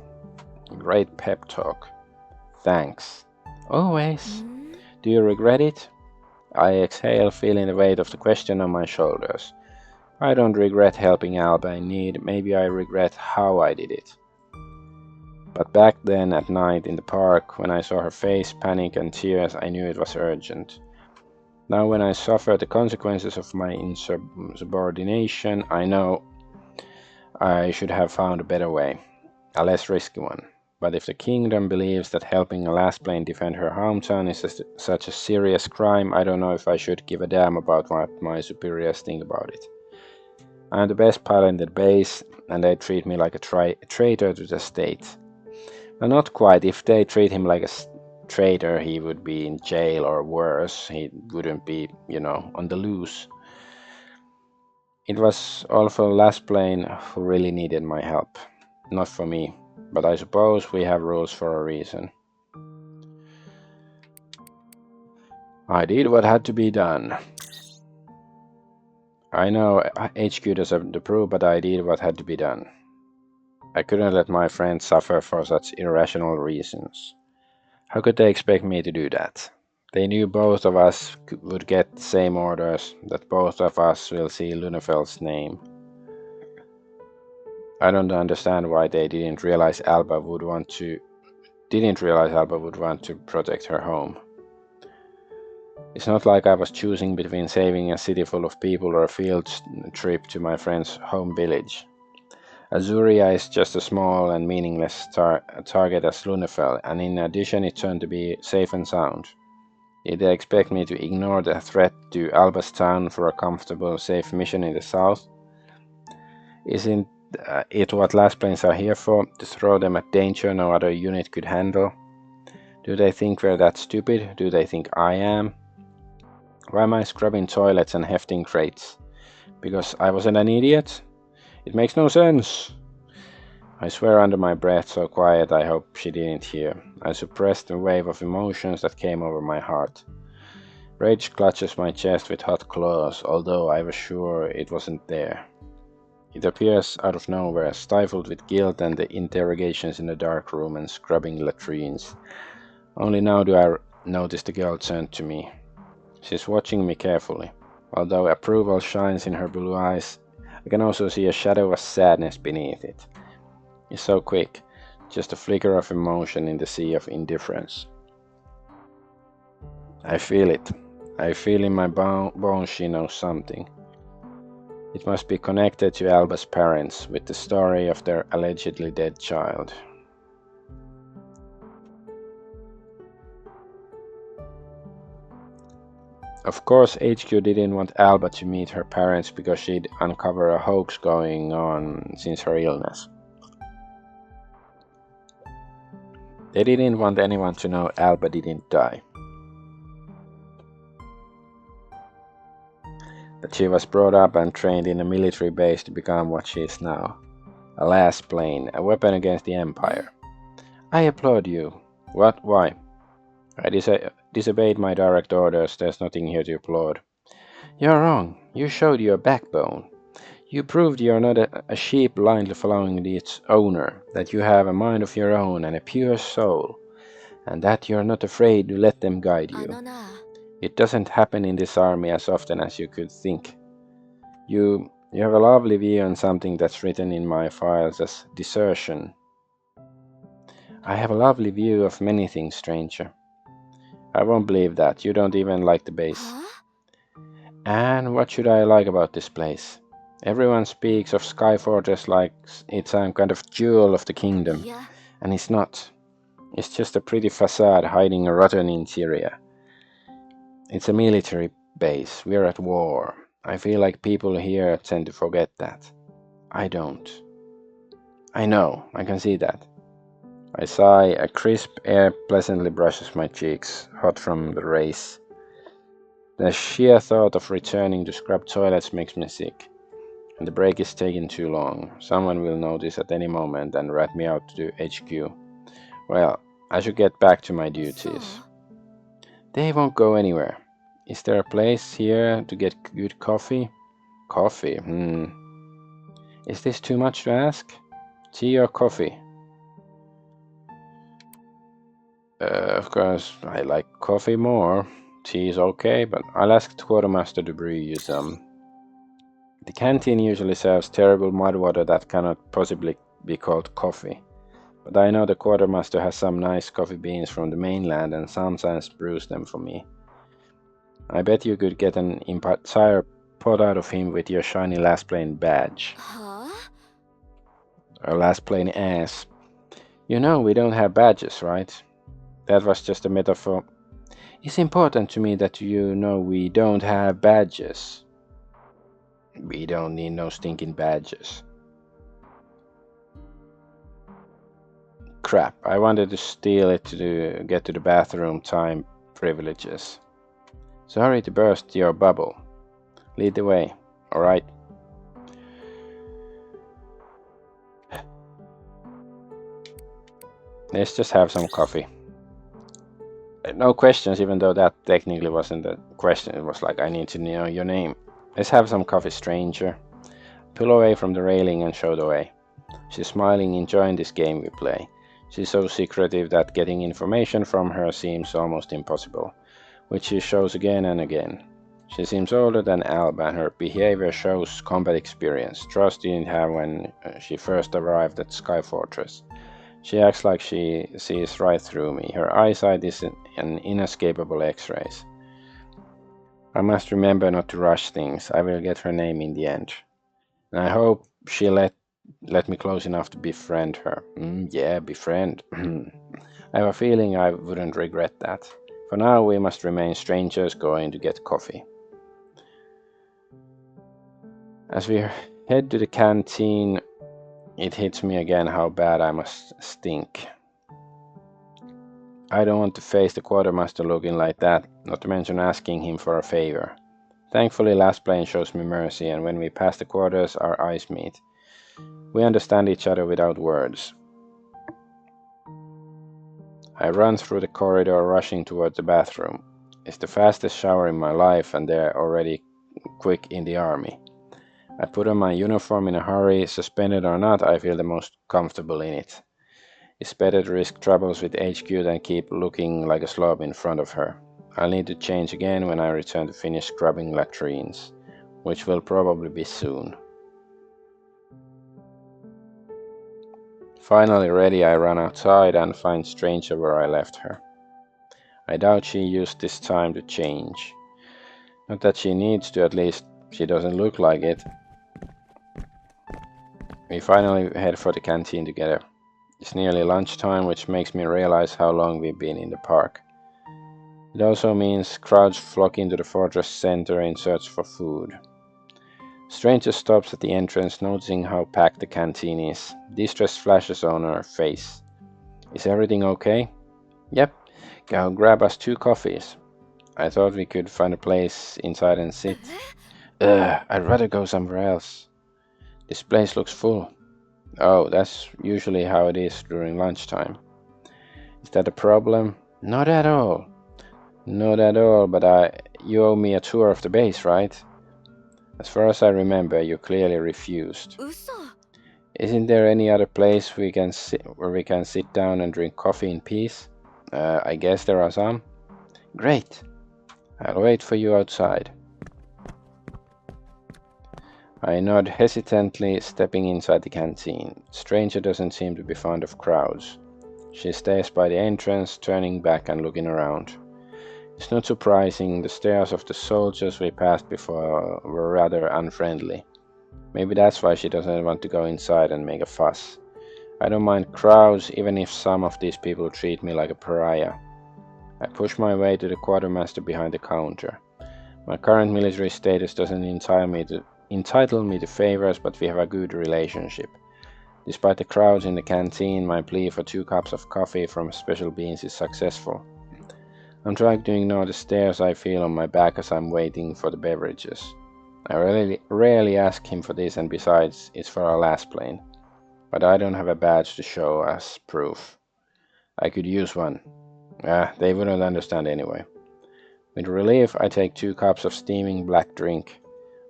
[SPEAKER 1] Great pep talk. Thanks. Always. Do you regret it? I exhale, feeling the weight of the question on my shoulders. I don't regret helping Alba in need, maybe I regret how I did it. But back then at night in the park, when I saw her face, panic and tears, I knew it was urgent. Now when I suffer the consequences of my insubordination, I know I should have found a better way, a less risky one. But if the kingdom believes that helping a Lassplane defend her hometown is such a serious crime, I don't know if I should give a damn about what my superiors think about it. I'm the best pilot in the base, and they treat me like a traitor to the state. Well, not quite. If they treat him like a traitor, he would be in jail or worse. He wouldn't be, on the loose. It was all for Lassplane who really needed my help. Not for me. But I suppose we have rules for a reason. I did what had to be done. I know HQ doesn't approve, but I did what had to be done. I couldn't let my friends suffer for such irrational reasons. How could they expect me to do that? They knew both of us would get the same orders, that both of us will see Lunefeld's name. I don't understand why they didn't realize Alba would want to protect her home. It's not like I was choosing between saving a city full of people or a field trip to my friend's home village. Azuria is just as small and meaningless target as Lunefeld, and in addition it turned to be safe and sound. Did they expect me to ignore the threat to Alba's town for a comfortable, safe mission in the south? Isn't it what Lassplanes are here for, to throw them at danger no other unit could handle? Do they think we're that stupid? Do they think I am? Why am I scrubbing toilets and hefting crates? Because I wasn't an idiot? It makes no sense! I swear under my breath, so quiet I hope she didn't hear. I suppressed the wave of emotions that came over my heart. Rage clutches my chest with hot claws, although I was sure it wasn't there. It appears out of nowhere, stifled with guilt and the interrogations in the dark room and scrubbing latrines. Only now do I notice the girl turn to me. She's watching me carefully. Although approval shines in her blue eyes, I can also see a shadow of sadness beneath it. It's so quick, just a flicker of emotion in the sea of indifference. I feel it. I feel in my bones she knows something. It must be connected to Alba's parents, with the story of their allegedly dead child. Of course, HQ didn't want Alba to meet her parents because she'd uncover a hoax going on since her illness. They didn't want anyone to know Alba didn't die. That she was brought up and trained in a military base to become what she is now. A Lassplane, a weapon against the Empire. I applaud you. What? Why? I disobeyed my direct orders, there's nothing here to applaud. You're wrong. You showed your backbone. You proved you're not a sheep blindly following its owner, that you have a mind of your own and a pure soul, and that you're not afraid to let them guide you. It doesn't happen in this army as often as you could think. You have a lovely view on something that's written in my files as desertion. I have a lovely view of many things, stranger. I won't believe that. You don't even like the base.
[SPEAKER 2] Huh?
[SPEAKER 1] And what should I like about this place? Everyone speaks of Sky Fortress like it's some kind of jewel of the kingdom.
[SPEAKER 2] Yeah.
[SPEAKER 1] And it's not. It's just a pretty facade hiding a rotten interior. It's a military base. We're at war. I feel like people here tend to forget that. I don't. I know. I can see that. I sigh. A crisp air pleasantly brushes my cheeks, hot from the race. The sheer thought of returning to scrub toilets makes me sick. And the break is taking too long. Someone will notice at any moment and rat me out to HQ. Well, I should get back to my duties. They won't go anywhere. Is there a place here to get good coffee? Coffee? Is this too much to ask? Tea or coffee? Of course, I like coffee more. Tea is okay, but I'll ask the quartermaster to brew you some. The canteen usually serves terrible mud water that cannot possibly be called coffee. But I know the quartermaster has some nice coffee beans from the mainland and sometimes brews them for me. I bet you could get an entire pot out of him with your shiny Lassplane badge.
[SPEAKER 2] Huh?
[SPEAKER 1] Or Lassplane ass. You know we don't have badges, right? That was just a metaphor. It's important to me that you know we don't have badges. We don't need no stinking badges. Crap, I wanted to steal it to get to the bathroom time privileges. Sorry to burst your bubble. Lead the way, alright? Let's just have some coffee. No questions, even though that technically wasn't a question. It was like, I need to know your name. Let's have some coffee, stranger. Pull away from the railing and show the way. She's smiling, enjoying this game we play. She's so secretive that getting information from her seems almost impossible, which she shows again and again. She seems older than Alba, and her behavior shows combat experience, trust she didn't have when she first arrived at Sky Fortress. She acts like she sees right through me. Her eyesight is an inescapable X-rays. I must remember not to rush things. I will get her name in the end. And I hope she let me close enough to befriend her. Yeah, befriend. I have a feeling I wouldn't regret that. For now, we must remain strangers going to get coffee. As we head to the canteen, it hits me again how bad I must stink. I don't want to face the quartermaster looking like that, not to mention asking him for a favor. Thankfully, Lassplane shows me mercy, and when we pass the quarters, our eyes meet. We understand each other without words. I run through the corridor, rushing towards the bathroom. It's the fastest shower in my life, and they're already quick in the army. I put on my uniform in a hurry. Suspended or not, I feel the most comfortable in it. It's better to risk troubles with HQ than keep looking like a slob in front of her. I'll need to change again when I return to finish scrubbing latrines, which will probably be soon. Finally ready, I run outside and find Stranger where I left her. I doubt she used this time to change. Not that she needs to, at least she doesn't look like it. We finally head for the canteen together. It's nearly lunchtime, which makes me realize how long we've been in the park. It also means crowds flock into the fortress center in search for food. Stranger stops at the entrance, noticing how packed the canteen is. Distress flashes on her face. Is everything okay? Yep, go grab us 2 coffees. I thought we could find a place inside and sit. I'd rather go somewhere else. This place looks full. Oh, that's usually how it is during lunchtime. Is that a problem? Not at all. Not at all, but you owe me a tour of the base, right? As far as I remember, you clearly refused. Isn't there any other place where we can sit down and drink coffee in peace? I guess there are some. Great. I'll wait for you outside. I nod hesitantly, stepping inside the canteen. Stranger doesn't seem to be fond of crowds. She stays by the entrance, turning back and looking around. It's not surprising, the stares of the soldiers we passed before were rather unfriendly. Maybe that's why she doesn't want to go inside and make a fuss. I don't mind crowds, even if some of these people treat me like a pariah. I push my way to the quartermaster behind the counter. My current military status doesn't entitle me to favors, but we have a good relationship. Despite the crowds in the canteen, my plea for 2 cups of coffee from special beans is successful. I'm trying to ignore the stares I feel on my back as I'm waiting for the beverages. I rarely ask him for this, and besides, it's for our Lassplane. But I don't have a badge to show as proof. I could use one. They wouldn't understand anyway. With relief, I take 2 cups of steaming black drink.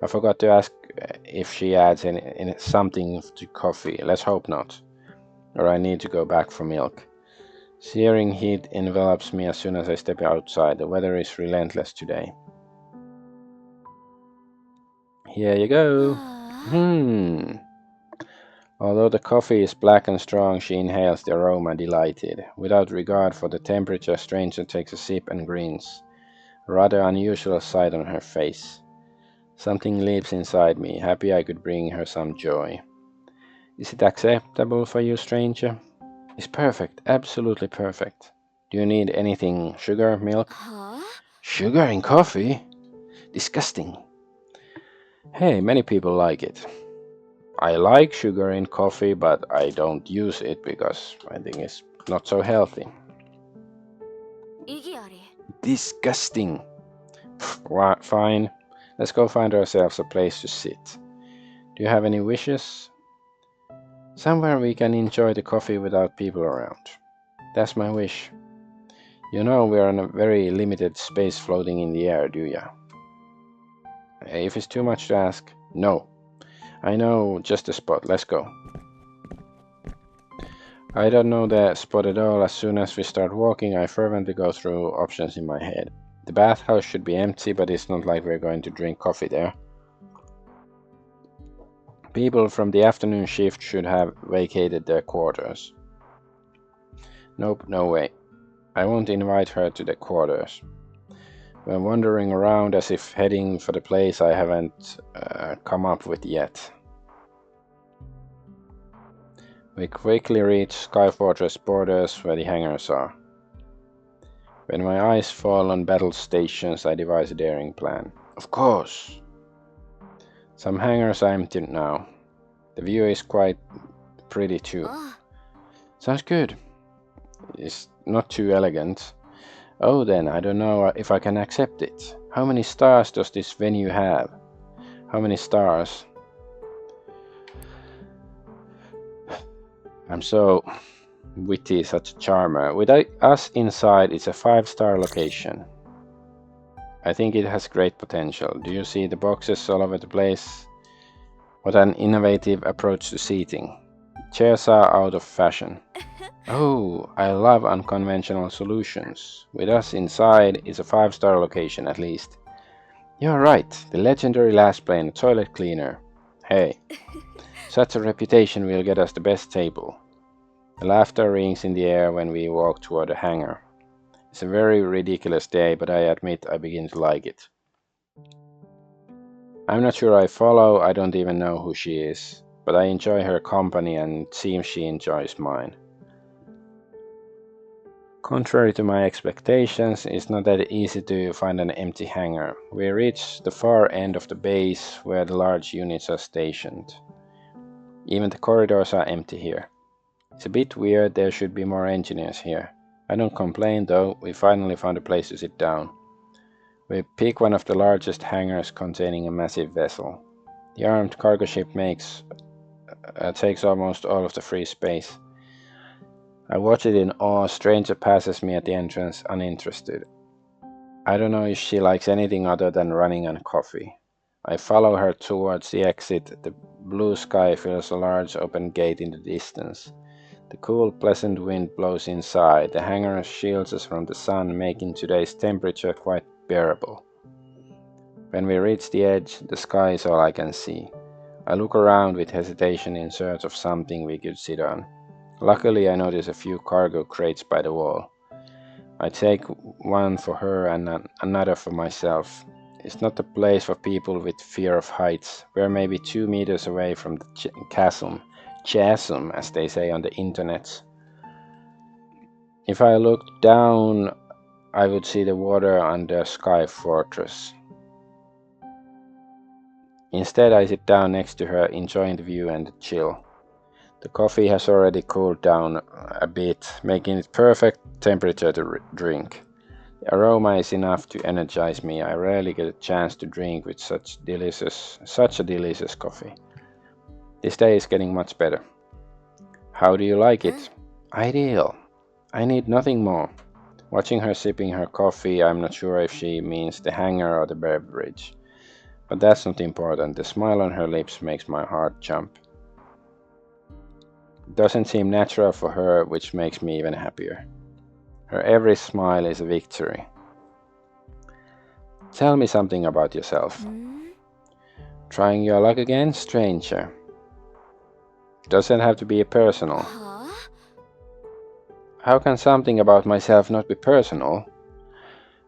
[SPEAKER 1] I forgot to ask if she adds something to coffee. Let's hope not. Or I need to go back for milk. Searing heat envelops me as soon as I step outside. The weather is relentless today. Here you go. Although the coffee is black and strong, she inhales the aroma, delighted. Without regard for the temperature, stranger takes a sip and grins. A rather unusual sight on her face. Something leaps inside me, happy I could bring her some joy. Is it acceptable for you, stranger? It's perfect, absolutely perfect. Do you need anything? Sugar, milk? Sugar in coffee? Disgusting. Hey, many people like it. I like sugar in coffee, but I don't use it because I think it's not so healthy. Disgusting. Fine. Let's go find ourselves a place to sit. Do you have any wishes? Somewhere we can enjoy the coffee without people around. That's my wish. You know we're on a very limited space floating in the air, do ya? If it's too much to ask, no. I know just a spot, let's go. I don't know the spot at all. As soon as we start walking, I fervently go through options in my head. The bathhouse should be empty, but it's not like we're going to drink coffee there. People from the afternoon shift should have vacated their quarters. Nope, no way. I won't invite her to the quarters. We're wandering around as if heading for the place I haven't come up with yet. We quickly reach Skyfortress borders where the hangars are. When my eyes fall on battle stations, I devise a daring plan. Of course! Some hangars are empty now. The view is quite pretty too. Sounds good. It's not too elegant. Oh then, I don't know if I can accept it. How many stars does this venue have? How many stars? I'm so witty, such a charmer. With us inside, it's a 5-star location. I think it has great potential. Do you see the boxes all over the place? What an innovative approach to seating. Chairs are out of fashion. Oh, I love unconventional solutions. With us inside, it's a 5-star location at least. You're right, the legendary Lassplane toilet cleaner. Hey, such a reputation will get us the best table. The laughter rings in the air when we walk toward the hangar. It's a very ridiculous day, but I admit I begin to like it. I'm not sure I follow, I don't even know who she is, but I enjoy her company and it seems she enjoys mine. Contrary to my expectations, it's not that easy to find an empty hangar. We reach the far end of the base where the large units are stationed. Even the corridors are empty here. It's a bit weird, there should be more engineers here. I don't complain though, we finally found a place to sit down. We pick one of the largest hangars containing a massive vessel. The armed cargo ship takes almost all of the free space. I watch it in awe. A stranger passes me at the entrance, uninterested. I don't know if she likes anything other than running and coffee. I follow her towards the exit. The blue sky fills a large open gate in the distance. The cool, pleasant wind blows inside. The hangar shields us from the sun, making today's temperature quite bearable. When we reach the edge, the sky is all I can see. I look around with hesitation in search of something we could sit on. Luckily, I notice a few cargo crates by the wall. I take one for her and another for myself. It's not a place for people with fear of heights. We're maybe 2 meters away from the chasm, as they say on the internet. If I looked down, I would see the water under Sky Fortress. Instead, I sit down next to her, enjoying the view and the chill. The coffee has already cooled down a bit, making it perfect temperature to drink. The aroma is enough to energize me. I rarely get a chance to drink with such a delicious coffee. This day is getting much better. How do you like it? Ideal. I need nothing more. Watching her sipping her coffee, I'm not sure if she means the hangar or the beverage. But that's not important. The smile on her lips makes my heart jump. It doesn't seem natural for her, which makes me even happier. Her every smile is a victory. Tell me something about yourself. Trying your luck again, stranger? Doesn't have to be personal. How can something about myself not be personal?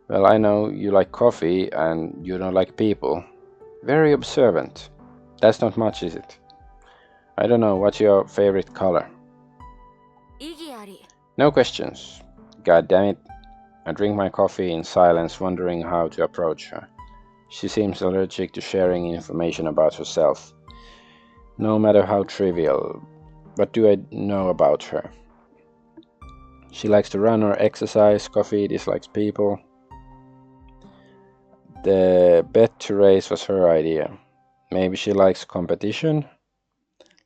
[SPEAKER 1] Well, I know you like coffee and you don't like people. Very observant. That's not much, is it? I don't know, what's your favorite color? No questions. God damn it. I drink my coffee in silence, wondering how to approach her. She seems allergic to sharing information about herself, no matter how trivial. What do I know about her? She likes to run or exercise. Coffee, dislikes people. The bet to race was her idea. Maybe she likes competition?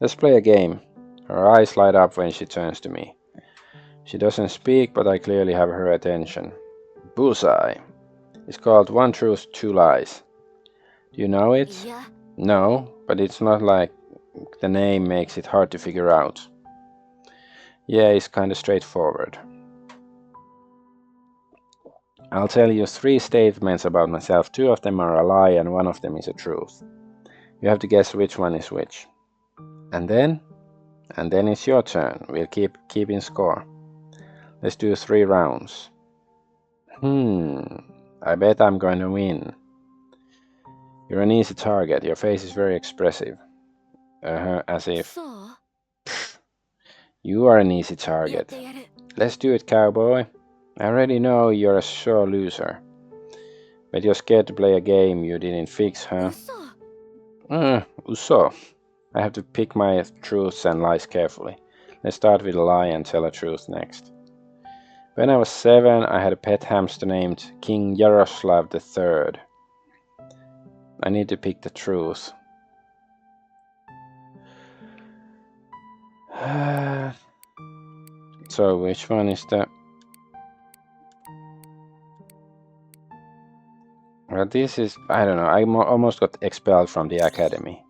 [SPEAKER 1] Let's play a game. Her eyes light up when she turns to me. She doesn't speak, but I clearly have her attention. Bullseye. It's called One Truth, Two Lies. Do you know it? No, but it's not like the name makes it hard to figure out. Yeah, it's kinda straightforward. I'll tell you 3 statements about myself. 2 of them are a lie and 1 of them is a truth. You have to guess which one is which. And then it's your turn. We'll keep keeping score. Let's do 3 rounds. I bet I'm going to win. You're an easy target. Your face is very expressive. As if. You are an easy target. Let's do it, cowboy. I already know you're a sore loser. But you're scared to play a game you didn't fix, huh? Uso. I have to pick my truths and lies carefully. Let's start with a lie and tell a truth next. When I was 7, I had a pet hamster named King Yaroslav III. I need to pick the truth. So, which one is the... Well, this is... I don't know. I almost got expelled from the academy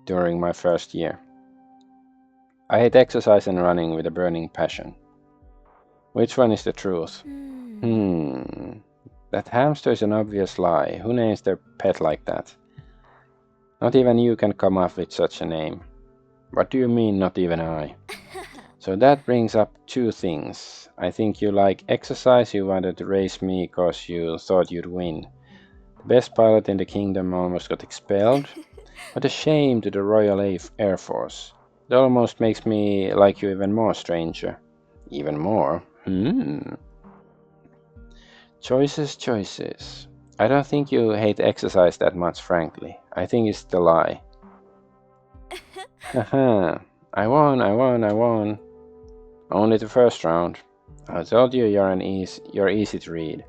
[SPEAKER 1] during my first year. I hate exercise and running with a burning passion. Which one is the truth? That hamster is an obvious lie. Who names their pet like that? Not even you can come up with such a name. What do you mean, not even I? So that brings up 2 things. I think you like exercise. You wanted to race me because you thought you'd win. The best pilot in the kingdom almost got expelled. What a shame to the Royal Air Force. It almost makes me like you even more, stranger. Even more? Choices. I don't think you hate exercise that much, frankly. I think it's the lie. Haha. I won. Only the first round. I told you you're easy to read.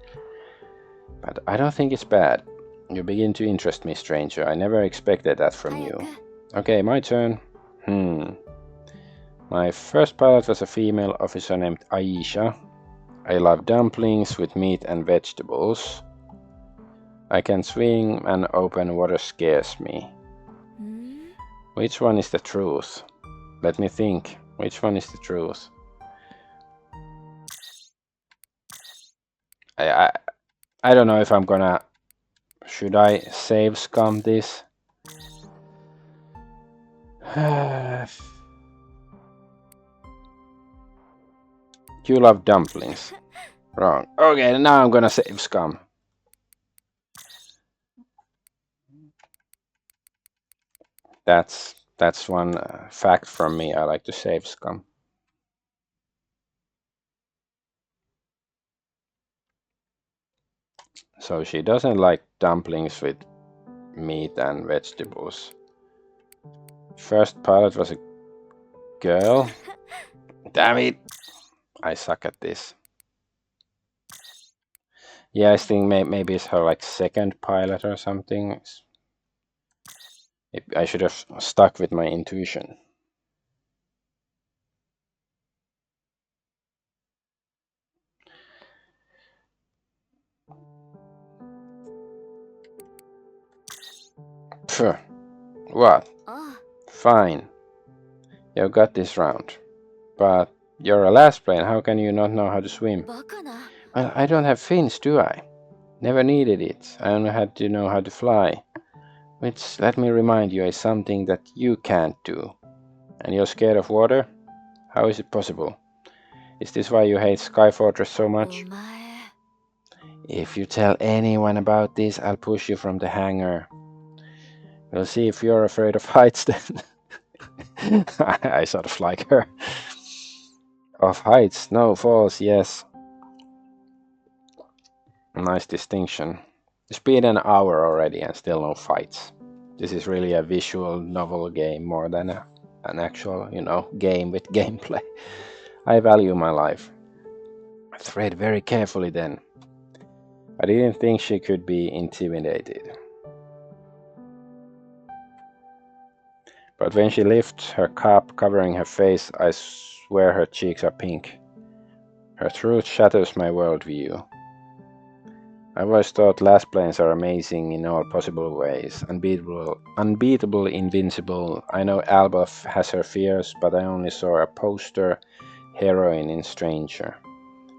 [SPEAKER 1] But I don't think it's bad. You begin to interest me, stranger. I never expected that from you. Okay, my turn. My first pilot was a female officer named Aisha. I love dumplings with meat and vegetables. I can swim and open water scares me. Which one is the truth? Let me think. Which one is the truth? I don't know if I'm gonna... Should I save scum this? You love dumplings. Wrong. Okay, now I'm gonna save scum. That's one fact from me. I like to save scum. So she doesn't like dumplings with meat and vegetables. First pilot was a girl. Damn it! I suck at this. Yeah, I think maybe it's her like second pilot or something. I should have stuck with my intuition. Phew. What? Fine. You got this round. But You're a Lassplane, how can you not know how to swim?
[SPEAKER 2] バカな。
[SPEAKER 1] Well, I don't have fins, do I? Never needed it. I only had to know how to fly. Which, let me remind you, is something that you can't do. And you're scared of water? How is it possible? Is this why you hate Sky Fortress so
[SPEAKER 2] お
[SPEAKER 1] much?
[SPEAKER 2] 前。
[SPEAKER 1] If you tell anyone about this, I'll push you from the hangar. We'll see if you're afraid of heights then. I sort of like her. Of heights, no, falls, yes. Nice distinction. It's been an hour already and still no fights. This is really a visual novel game more than an actual, game with gameplay. I value my life. I tread very carefully then. I didn't think she could be intimidated. But when she lifts her cap covering her face, I swear her cheeks are pink. Her truth shatters my worldview. I've always thought Lassplanes are amazing in all possible ways. Unbeatable, invincible. I know Alba has her fears, but I only saw a poster heroine in Stranger.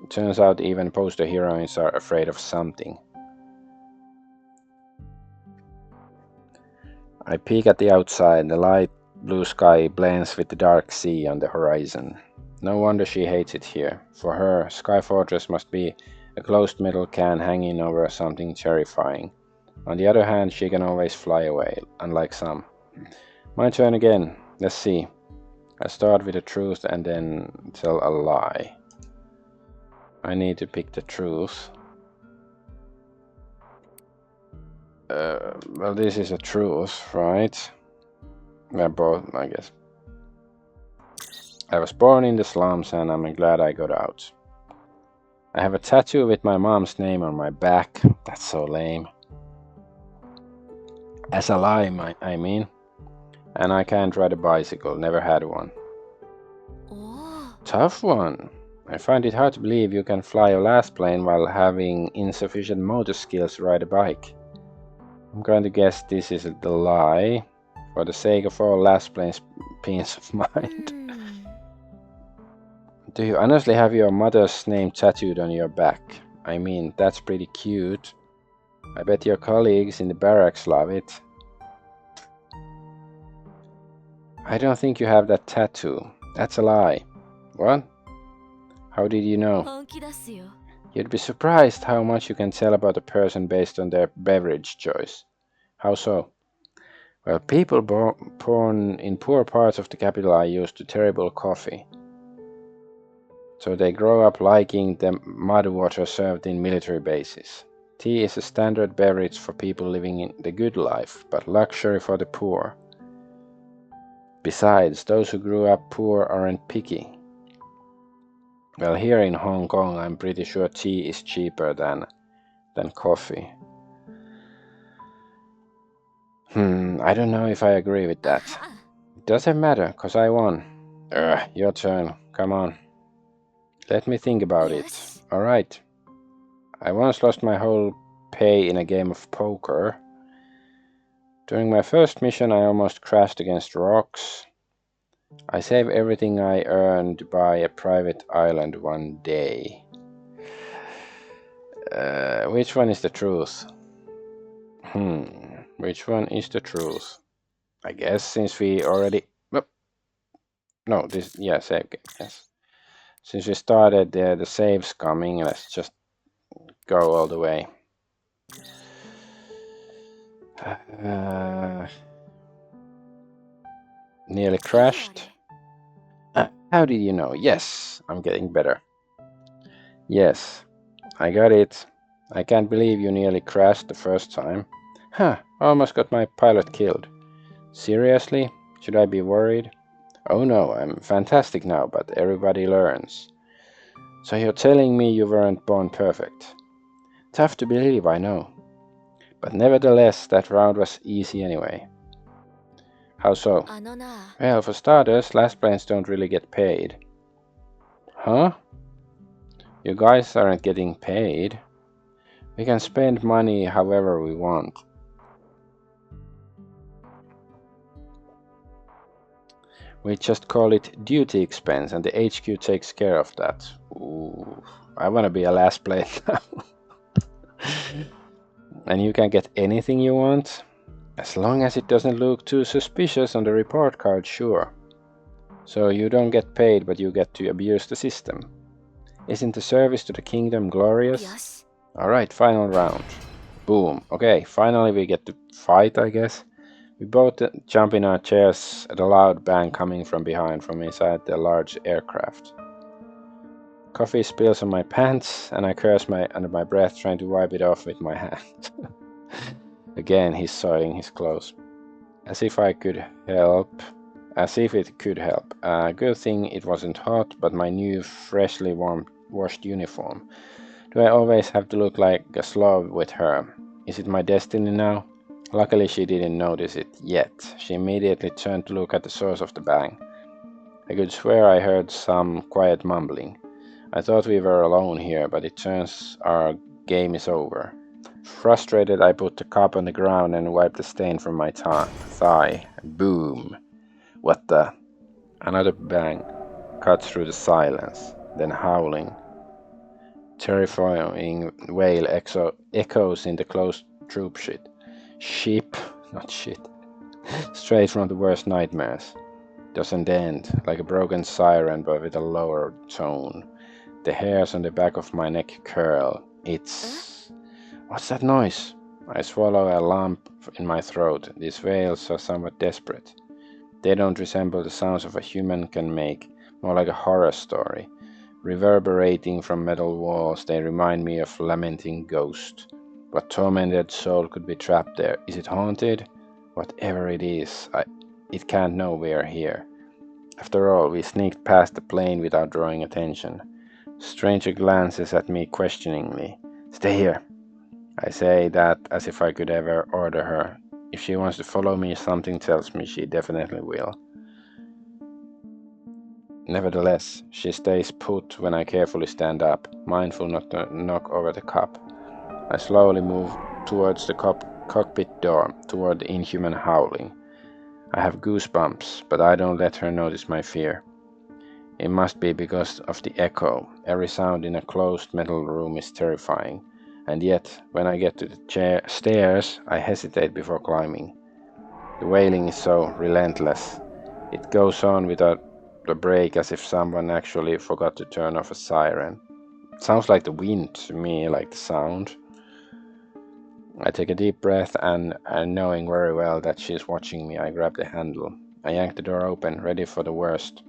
[SPEAKER 1] It turns out even poster heroines are afraid of something. I peek at the outside. The light blue sky blends with the dark sea on the horizon. No wonder she hates it here. For her, Sky Fortress must be a closed metal can hanging over something terrifying. On the other hand, she can always fly away, unlike some. My turn again. Let's see. I start with the truth and then tell a lie. I need to pick the truth. Well, this is a truth, right? We're both, I guess. I was born in the slums and I'm glad I got out. I have a tattoo with my mom's name on my back. That's so lame. As a lie, I mean. And I can't ride a bicycle, never had one.
[SPEAKER 2] おお。
[SPEAKER 1] Tough one. I find it hard to believe you can fly a Lassplane while having insufficient motor skills to ride a bike. I'm going to guess this is the lie, for the sake of all Lassplane's peace of mind.
[SPEAKER 2] うん。
[SPEAKER 1] Do you honestly have your mother's name tattooed on your back? I mean, that's pretty cute. I bet your colleagues in the barracks love it. I don't think you have that tattoo. That's a lie. What? How did you know?
[SPEAKER 2] 本気出すよ。
[SPEAKER 1] You'd be surprised how much you can tell about a person based on their beverage choice. How so? Well, people born in poor parts of the capital are used to terrible coffee. So they grow up liking the mud water served in military bases. Tea is a standard beverage for people living in the good life, but luxury for the poor. Besides, those who grew up poor aren't picky. Well, here in Hong Kong, I'm pretty sure tea is cheaper than coffee. I don't know if I agree with that.
[SPEAKER 2] あは。
[SPEAKER 1] It doesn't matter, cause I won. Your turn. Come on. Let me think about it.
[SPEAKER 2] よし。
[SPEAKER 1] Alright. I once lost my whole pay in a game of poker. During my first mission, I almost crashed against rocks. I saved everything I earned to buy a private island one day. Which one is the truth? Which one is the truth? I guess since we already... No, this... Yeah, save game, yes. Since we started, the save's coming, let's just go all the way. Nearly crashed. How did you know? Yes, I'm getting better. Yes, I got it. I can't believe you nearly crashed the first time. Huh, almost got my pilot killed. Seriously? Should I be worried? Oh no, I'm fantastic now, but everybody learns. So you're telling me you weren't born perfect? Tough to believe, I know. But nevertheless, that round was easy anyway. How so?
[SPEAKER 2] あのな。
[SPEAKER 1] Well, for starters, Lassplanes don't really get paid. Huh? You guys aren't getting paid. We can spend money however we want. We just call it duty expense and the HQ takes care of that. Ooh, I wanna be a last plane now. And you can get anything you want? As long as it doesn't look too suspicious on the report card, sure. So you don't get paid, but you get to abuse the system. Isn't the service to the kingdom glorious?
[SPEAKER 2] Yes.
[SPEAKER 1] Alright, final round. Boom. Okay, finally we get to fight, I guess. We both jump in our chairs at a loud bang coming from behind from inside the large aircraft. Coffee spills on my pants, and I curse under my breath, trying to wipe it off with my hand. Again, he's soiling his clothes. As if I could help. As if it could help. Good thing it wasn't hot, but my new, freshly washed uniform. Do I always have to look like a slob with her? Is it my destiny now? Luckily she didn't notice it yet. She immediately turned to look at the source of the bang. I could swear I heard some quiet mumbling. I thought we were alone here, but it turns our game is over. Frustrated, I put the cup on the ground and wiped the stain from my thigh. Boom. What the? Another bang cut through the silence, then howling. Terrifying wail echoes in the closed troop shit. Sheep, not shit. Straight from the worst nightmares. Doesn't end, like a broken siren but with a lower tone. The hairs on the back of my neck curl. It's... What's that noise? I swallow a lump in my throat. These wails are somewhat desperate. They don't resemble the sounds of a human can make, more like a horror story. Reverberating from metal walls, they remind me of lamenting ghost. What tormented soul could be trapped there? Is it haunted? Whatever it is, it can't know we are here. After all, we sneaked past the plane without drawing attention. Stranger glances at me questioningly. Stay here. I say that as if I could ever order her. If she wants to follow me, something tells me she definitely will. Nevertheless, she stays put when I carefully stand up, mindful not to knock over the cup. I slowly move towards the cockpit door, toward the inhuman howling. I have goosebumps, but I don't let her notice my fear. It must be because of the echo. Every sound in a closed metal room is terrifying, and yet, when I get to the stairs, I hesitate before climbing. The wailing is so relentless. It goes on without a break, as if someone actually forgot to turn off a siren. It sounds like the wind to me, like the sound. I take a deep breath and knowing very well that she is watching me, I grab the handle. I yank the door open, ready for the worst.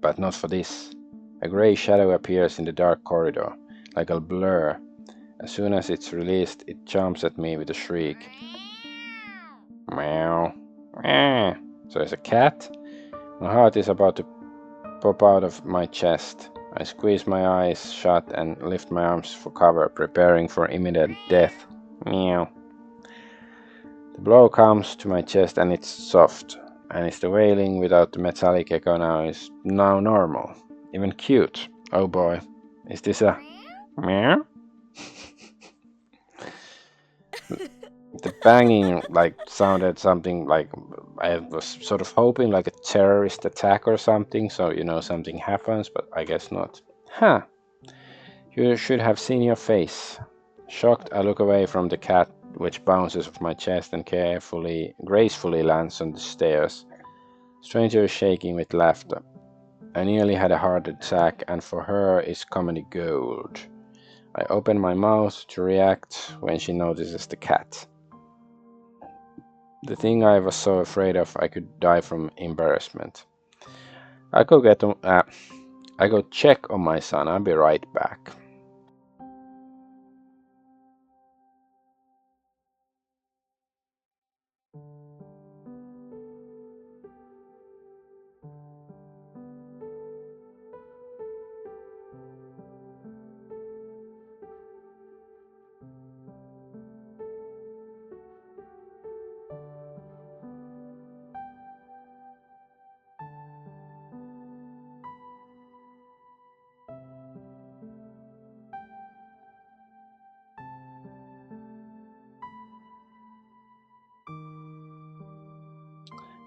[SPEAKER 1] But not for this. A grey shadow appears in the dark corridor, like a blur. As soon as it's released, it jumps at me with a shriek. Meow. Meow. So it's a cat? My heart is about to pop out of my chest. I squeeze my eyes shut and lift my arms for cover, preparing for imminent death. Meow. The blow comes to my chest and it's soft, and it's the wailing without the metallic echo is now normal. Even cute. Oh boy. Is this a meow? The banging sounded something like I was sort of hoping like a terrorist attack or something, so something happens, but I guess not. Huh. You should have seen your face. Shocked, I look away from the cat, which bounces off my chest and gracefully lands on the stairs. Stranger is shaking with laughter. I nearly had a heart attack, and for her is comedy gold. I open my mouth to react when she notices the cat. The thing I was so afraid of I could die from embarrassment. I go check on my son. I'll be right back.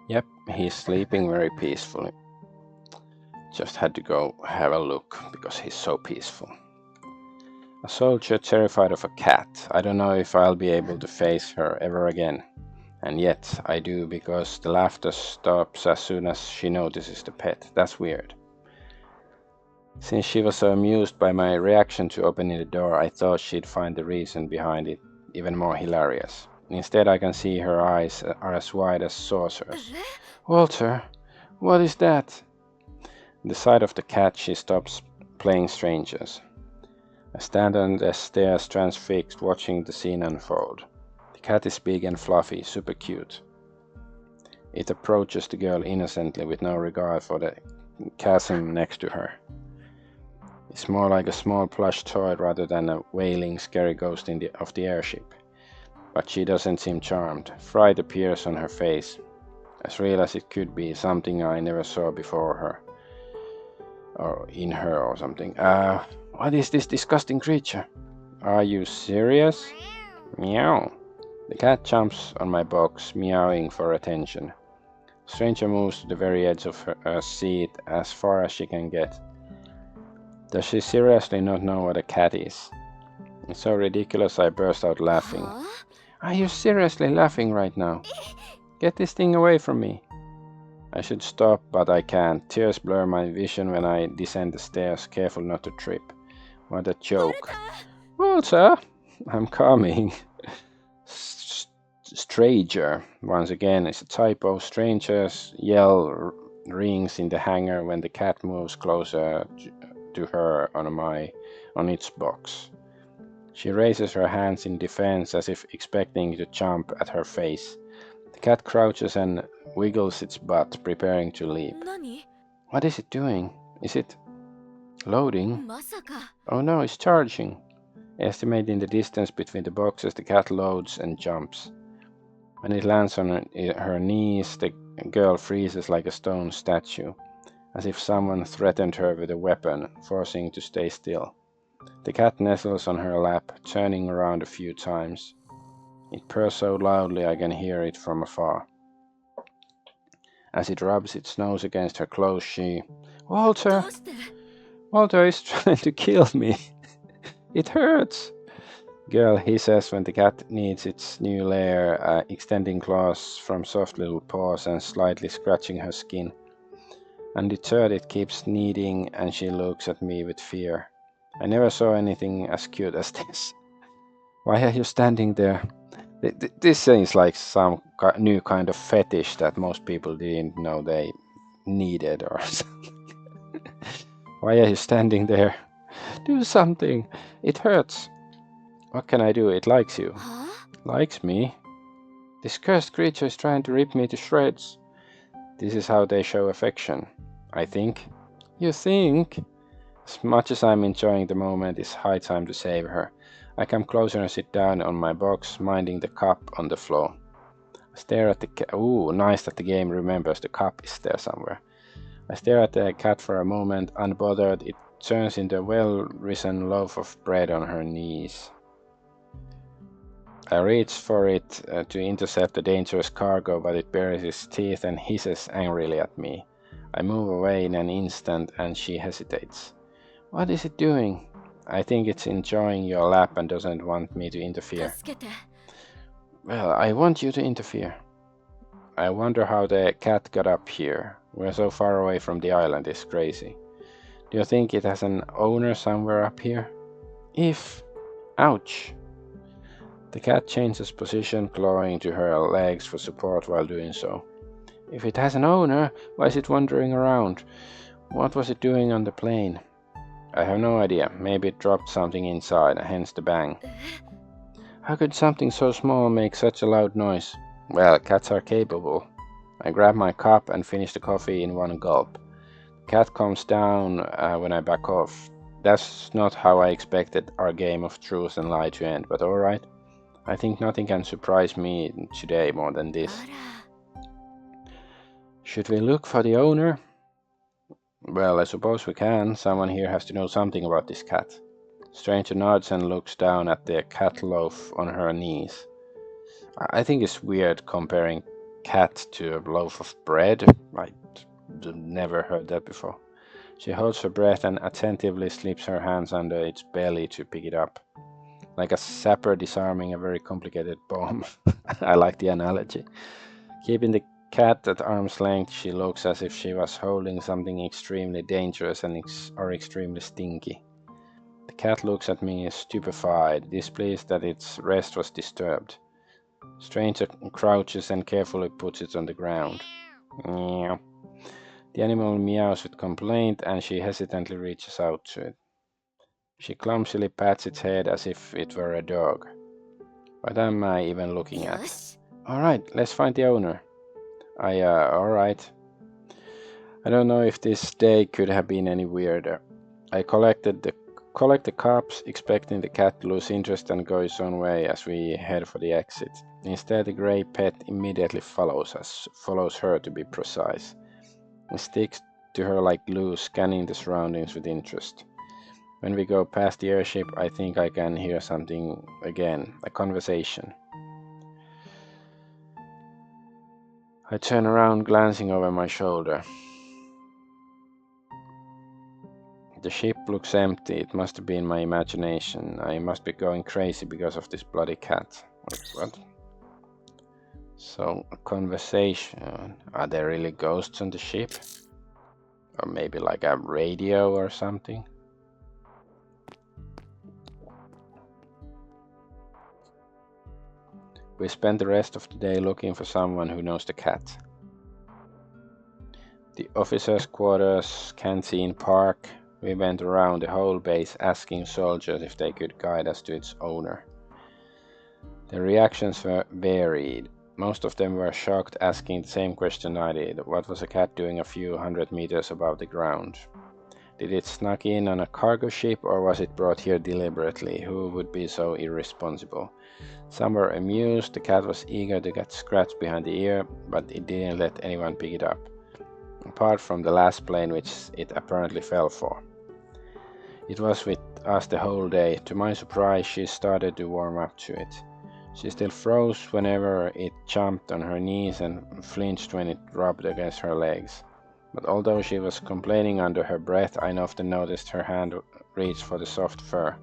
[SPEAKER 1] Yep, he's sleeping very peacefully. Just had to go have a look because he's so peaceful. A soldier terrified of a cat. I don't know if I'll be able to face her ever again. And yet I do, because the laughter stops as soon as she notices the pet. That's weird. Since she was so amused by my reaction to opening the door, I thought she'd find the reason behind it even more hilarious. Instead, I can see her eyes are as wide as saucers. Walter, what is that? At the sight of the cat, she stops playing strangers. I stand on the stairs transfixed, watching the scene unfold. The cat is big and fluffy, super cute. It approaches the girl innocently with no regard for the chasm next to her. It's more like a small plush toy rather than a wailing, scary ghost of the airship. But she doesn't seem charmed. Fright appears on her face, as real as it could be, something I never saw before her. Or in her or something. What is this disgusting creature? Are you serious? Meow. The cat jumps on my box, meowing for attention. Stranger moves to the very edge of her seat, as far as she can get. Does she seriously not know what a cat is? It's so ridiculous I burst out laughing.
[SPEAKER 2] Huh?
[SPEAKER 1] Are you seriously laughing right now? Get this thing away from me. I should stop, but I can't. Tears blur my vision when I descend the stairs, careful not to trip. What a joke. Walter! I'm coming. Stranger, once again, is a typo. Strangers yell rings in the hangar when the cat moves closer to her on its box. She raises her hands in defense as if expecting to jump at her face. The cat crouches and wiggles its butt, preparing to leap.
[SPEAKER 2] 何
[SPEAKER 1] What is it doing? Is it loading?
[SPEAKER 2] まさか
[SPEAKER 1] Oh no, it's charging. Estimating the distance between the boxes, the cat loads and jumps. When it lands on her knees, the girl freezes like a stone statue, as if someone threatened her with a weapon, forcing her to stay still. The cat nestles on her lap, turning around a few times. It purrs so loudly I can hear it from afar. As it rubs its nose against her clothes, she...
[SPEAKER 2] ど
[SPEAKER 1] Walter!
[SPEAKER 2] うして
[SPEAKER 1] Walter is trying to kill me. It hurts. Girl hisses when the cat needs its new lair, extending claws from soft little paws and slightly scratching her skin. Undeterred, it keeps kneading, and she looks at me with fear. I never saw anything as cute as this. Why are you standing there? This seems like some new kind of fetish that most people didn't know they needed or something. Why are you standing there? Do something. It hurts. What can I do? It likes you.
[SPEAKER 2] は
[SPEAKER 1] Likes me? This cursed creature is trying to rip me to shreds. This is how they show affection, I think. You think? As much as I'm enjoying the moment, it's high time to save her. I come closer and sit down on my box, minding the cup on the floor. I stare at the cat. Ooh, nice that the game remembers the cup is there somewhere. I stare at the cat for a moment, unbothered. It turns into a well-risen loaf of bread on her knees. I reach for it to intercept the dangerous cargo, but it bares its teeth and hisses angrily at me. I move away in an instant, and she hesitates. What is it doing? I think it's enjoying your lap and doesn't want me to interfere.
[SPEAKER 2] 助けて
[SPEAKER 1] Well, I want you to interfere. I wonder how the cat got up here. We're so far away from the island, it's crazy. Do you think it has an owner somewhere up here? If... Ouch! The cat changes position, clawing to her legs for support while doing so. If it has an owner, why is it wandering around? What was it doing on the plane? I have no idea. Maybe it dropped something inside, hence the bang. How could something so small make such a loud noise? Well, cats are capable. I grab my cup and finish the coffee in one gulp. The cat calms down when I back off. That's not how I expected our game of truth and lie to end, but alright. I think nothing can surprise me today more than this.
[SPEAKER 2] あら
[SPEAKER 1] Should we look for the owner? Well, I suppose we can. Someone here has to know something about this cat. Stranger nods and looks down at the cat loaf on her knees. I think it's weird comparing cat to a loaf of bread? I never heard that before. She holds her breath and attentively slips her hands under its belly to pick it up. Like a sapper disarming a very complicated bomb. I like the analogy. Keeping the cat at arm's length, she looks as if she was holding something extremely dangerous or extremely stinky. The cat looks at me stupefied, displeased that its rest was disturbed. Stranger crouches and carefully puts it on the ground. Meow. The animal meows with complaint and she hesitantly reaches out to it. She clumsily pats its head as if it were a dog. What am I even looking at?
[SPEAKER 2] よし
[SPEAKER 1] Alright, let's find the owner. Alright. I don't know if this day could have been any weirder. I collect the cops, expecting the cat to lose interest and go its own way as we head for the exit. Instead, the grey pet immediately follows her to be precise. It sticks to her like glue, scanning the surroundings with interest. When we go past the airship, I think I can hear something again, a conversation. I turn around, glancing over my shoulder. The ship looks empty. It must have been my imagination. I must be going crazy because of this bloody cat. Wait, what? So, a conversation. Are there really ghosts on the ship? Or maybe like a radio or something? We spent the rest of the day looking for someone who knows the cat. The officers' quarters, canteen, park. We went around the whole base asking soldiers if they could guide us to its owner. The reactions were varied. Most of them were shocked, asking the same question I did. What was a cat doing a few hundred meters above the ground? Did it snuck in on a cargo ship, or was it brought here deliberately? Who would be so irresponsible? Some were amused. The cat was eager to get scratched behind the ear, but it didn't let anyone pick it up. Apart from the last plane which it apparently fell for. It was with us the whole day. To my surprise, she started to warm up to it. She still froze whenever it jumped on her knees and flinched when it rubbed against her legs. But although she was complaining under her breath, I often noticed her hand reach for the soft fur.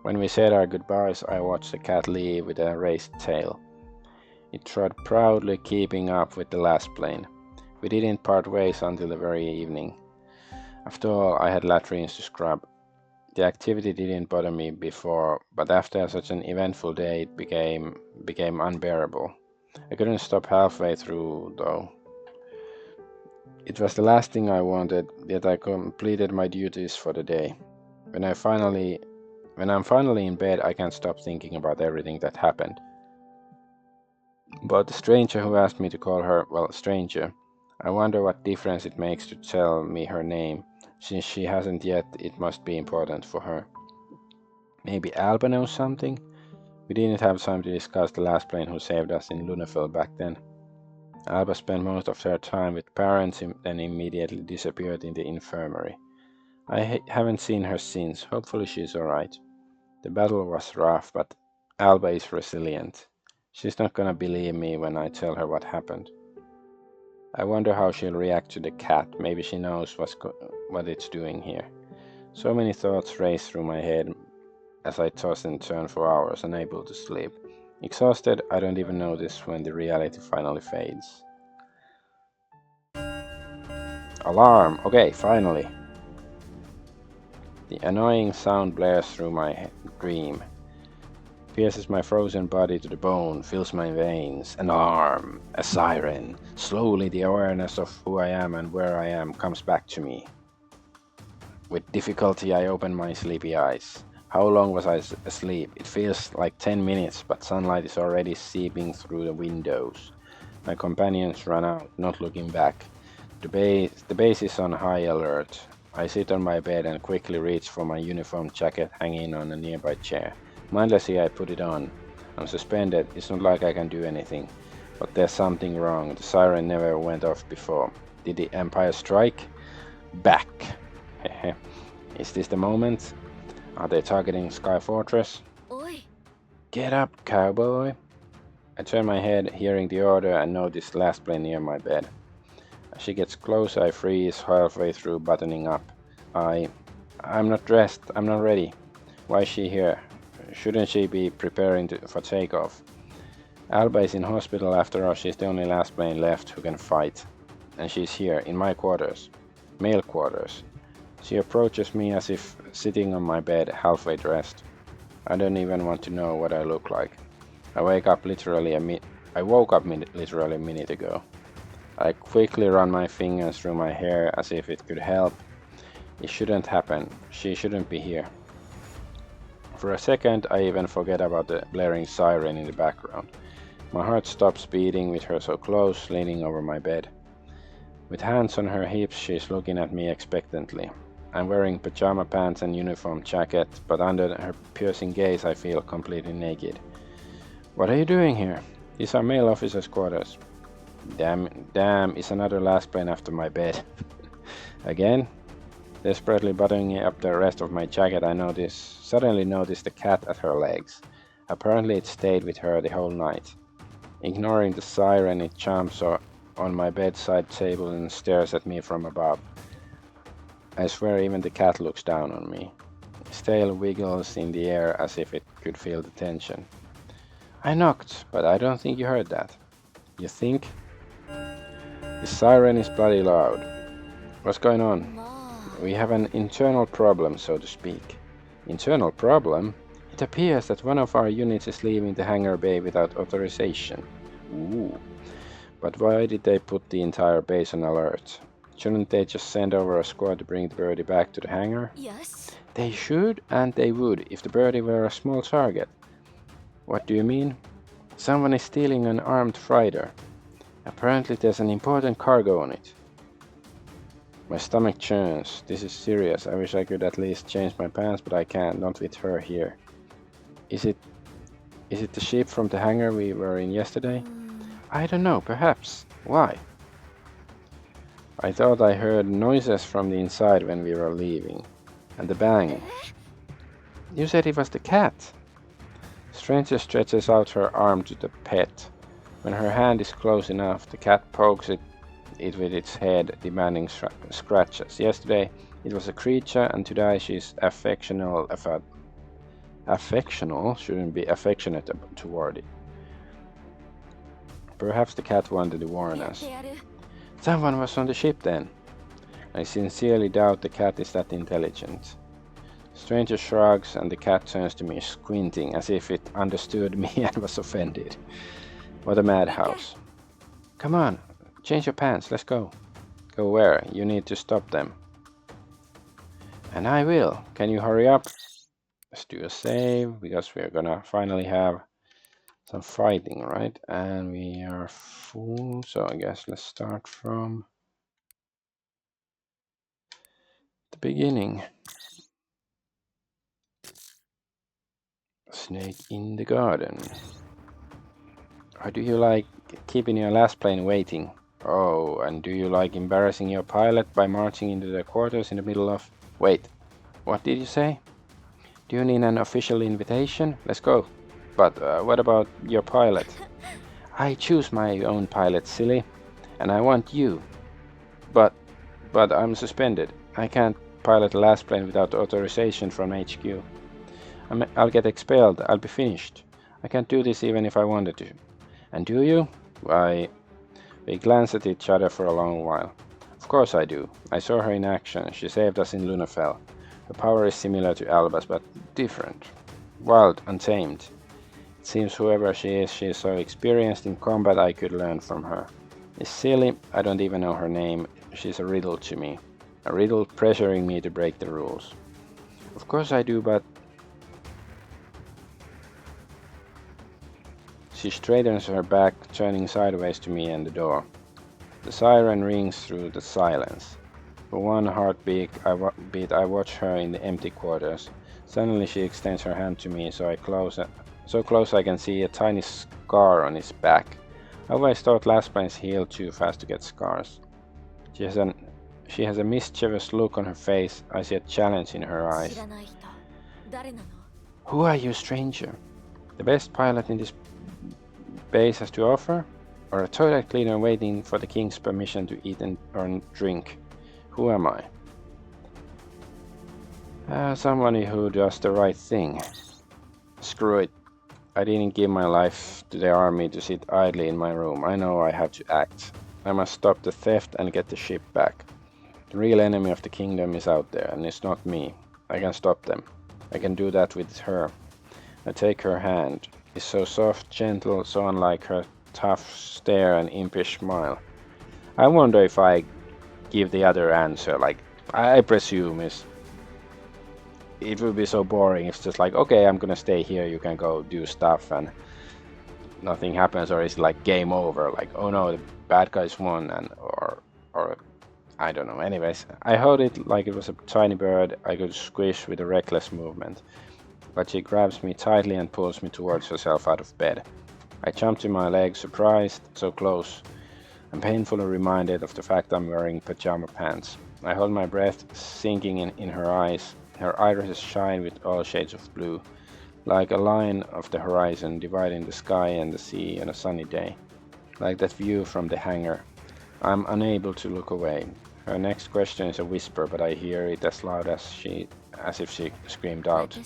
[SPEAKER 1] When we said our goodbyes, I watched the cat leave with a raised tail. It trod proudly, keeping up with the last plane. We didn't part ways until the very evening. After all, I had latrines to scrub. The activity didn't bother me before, but after such an eventful day it became unbearable. I couldn't stop halfway through, though. It was the last thing I wanted, yet I completed my duties for the day. When I'm finally in bed, I can't stop thinking about everything that happened. But the stranger who asked me to call her, well, stranger, I wonder what difference it makes to tell me her name. Since she hasn't yet, it must be important for her. Maybe Alba knows something? We didn't have time to discuss the last plane who saved us in Lunafel back then. Alba spent most of her time with parents and immediately disappeared in the infirmary. I haven't seen her since. Hopefully she's alright. The battle was rough, but Alba is resilient. She's not gonna believe me when I tell her what happened. I wonder how she'll react to the cat. Maybe she knows what it's doing here. So many thoughts race through my head as I toss and turn for hours, unable to sleep. Exhausted, I don't even notice when the reality finally fades. Alarm! Okay, finally. The annoying sound blares through my dream. Pierces my frozen body to the bone, fills my veins. An alarm, a siren. Slowly the awareness of who I am and where I am comes back to me. With difficulty I open my sleepy eyes. How long was I asleep? It feels like 10 minutes, but sunlight is already seeping through the windows. My companions run out, not looking back. The base is on high alert. I sit on my bed and quickly reach for my uniform jacket hanging on a nearby chair. Mindlessly I put it on. I'm suspended. It's not like I can do anything. But there's something wrong. The siren never went off before. Did the Empire strike? Back. Is this the moment? Are they targeting Sky Fortress?
[SPEAKER 2] Oi.
[SPEAKER 1] Get up, cowboy. I turn my head, hearing the order, and notice the last plane near my bed. As she gets close, I freeze halfway through buttoning up. I'm not dressed. I'm not ready. Why is she here? Shouldn't she be preparing for takeoff? Alba is in hospital after all. She's the only last plane left who can fight. And she's here, in my quarters. Male quarters. She approaches me as if sitting on my bed, halfway dressed. I don't even want to know what I look like. I woke up literally a minute ago. I quickly run my fingers through my hair as if it could help. It shouldn't happen. She shouldn't be here. For a second, I even forget about the blaring siren in the background. My heart stops beating with her so close, leaning over my bed. With hands on her hips, she's looking at me expectantly. I'm wearing pajama pants and uniform jacket, but under her piercing gaze I feel completely naked. What are you doing here? These are male officers' quarters. Damn, is another last plane after my bed. Again? Desperately buttoning up the rest of my jacket, I suddenly notice the cat at her legs. Apparently it stayed with her the whole night. Ignoring the siren, it jumps on my bedside table and stares at me from above. I swear even the cat looks down on me. Its tail wiggles in the air as if it could feel the tension. I knocked, but I don't think you heard that. You think? The siren is bloody loud. What's going on? We have an internal problem, so to speak. Internal problem? It appears that one of our units is leaving the hangar bay without authorization. Ooh. But why did they put the entire base on alert? Shouldn't they just send over a squad to bring the birdie back to the hangar?
[SPEAKER 2] Yes.
[SPEAKER 1] They should, and they would, if the birdie were a small target. What do you mean? Someone is stealing an armed freighter. Apparently there's an important cargo on it. My stomach churns. This is serious. I wish I could at least change my pants, but I can't, not with her here. Is it the ship from the hangar we were in yesterday? I don't know, perhaps. Why? I thought I heard noises from the inside when we were leaving. And the bang. You said it was the cat. Stranger stretches out her arm to the pet. When her hand is close enough, the cat pokes it with its head, demanding scratches. Yesterday it was a creature, and today she's affectional, shouldn't be affectionate toward it. Perhaps the cat wanted to warn us. Someone was on the ship then. I sincerely doubt the cat is that intelligent. Stranger shrugs and the cat turns to me, squinting as if it understood me and was offended. What a madhouse. Come on, change your pants, let's go. Go where? You need to stop them. And I will. Can you hurry up? Let's do a save, because we're gonna finally have some fighting, right? And we are full, so I guess let's start from the beginning. Snake in the garden. Or do you like keeping your last plane waiting? Oh, and do you like embarrassing your pilot by marching into their quarters in the middle of... Wait, what did you say? Do you need an official invitation? Let's go. But what about your pilot? I choose my own pilot, silly. And I want you. But I'm suspended. I can't pilot a last plane without authorization from HQ. I'll get expelled. I'll be finished. I can't do this even if I wanted to. And do you? Why... We glanced at each other for a long while. Of course I do. I saw her in action. She saved us in Lunafell. Her power is similar to Alba's, but different. Wild, untamed. It seems whoever she is so experienced in combat I could learn from her. It's silly, I don't even know her name. She's a riddle to me. A riddle pressuring me to break the rules. Of course I do, but... She straightens her back, turning sideways to me and the door. The siren rings through the silence. For one heartbeat, I watch her in the empty quarters. Suddenly she extends her hand to me, so close I can see a tiny scar on his back. I always thought Lassplanes heal too fast to get scars. She has a mischievous look on her face. I see a challenge in her eyes. Who are you, stranger? The best pilot in this base has to offer? Or a toilet cleaner waiting for the king's permission to eat or drink? Who am I? Somebody who does the right thing. Screw it. I didn't give my life to the army to sit idly in my room. I know I have to act. I must stop the theft and get the ship back. The real enemy of the kingdom is out there, and it's not me. I can stop them. I can do that with her. I take her hand. It's so soft, gentle, so unlike her tough stare and impish smile. I wonder if I give the other answer, like, I presume it would be so boring if it's just like, okay, I'm gonna stay here, you can go do stuff and nothing happens, or is it like game over, like, oh no, the bad guys won, and or I don't know. Anyways, I hold it like it was a tiny bird I could squish with a reckless movement, but she grabs me tightly and pulls me towards herself out of bed. I jump to my legs, surprised, so close. I'm painfully reminded of the fact I'm wearing pajama pants. I hold my breath, sinking in her eyes. Her irises shine with all shades of blue, like a line of the horizon dividing the sky and the sea on a sunny day, like that view from the hangar. I'm unable to look away. Her next question is a whisper, but I hear it as loud as if she screamed out.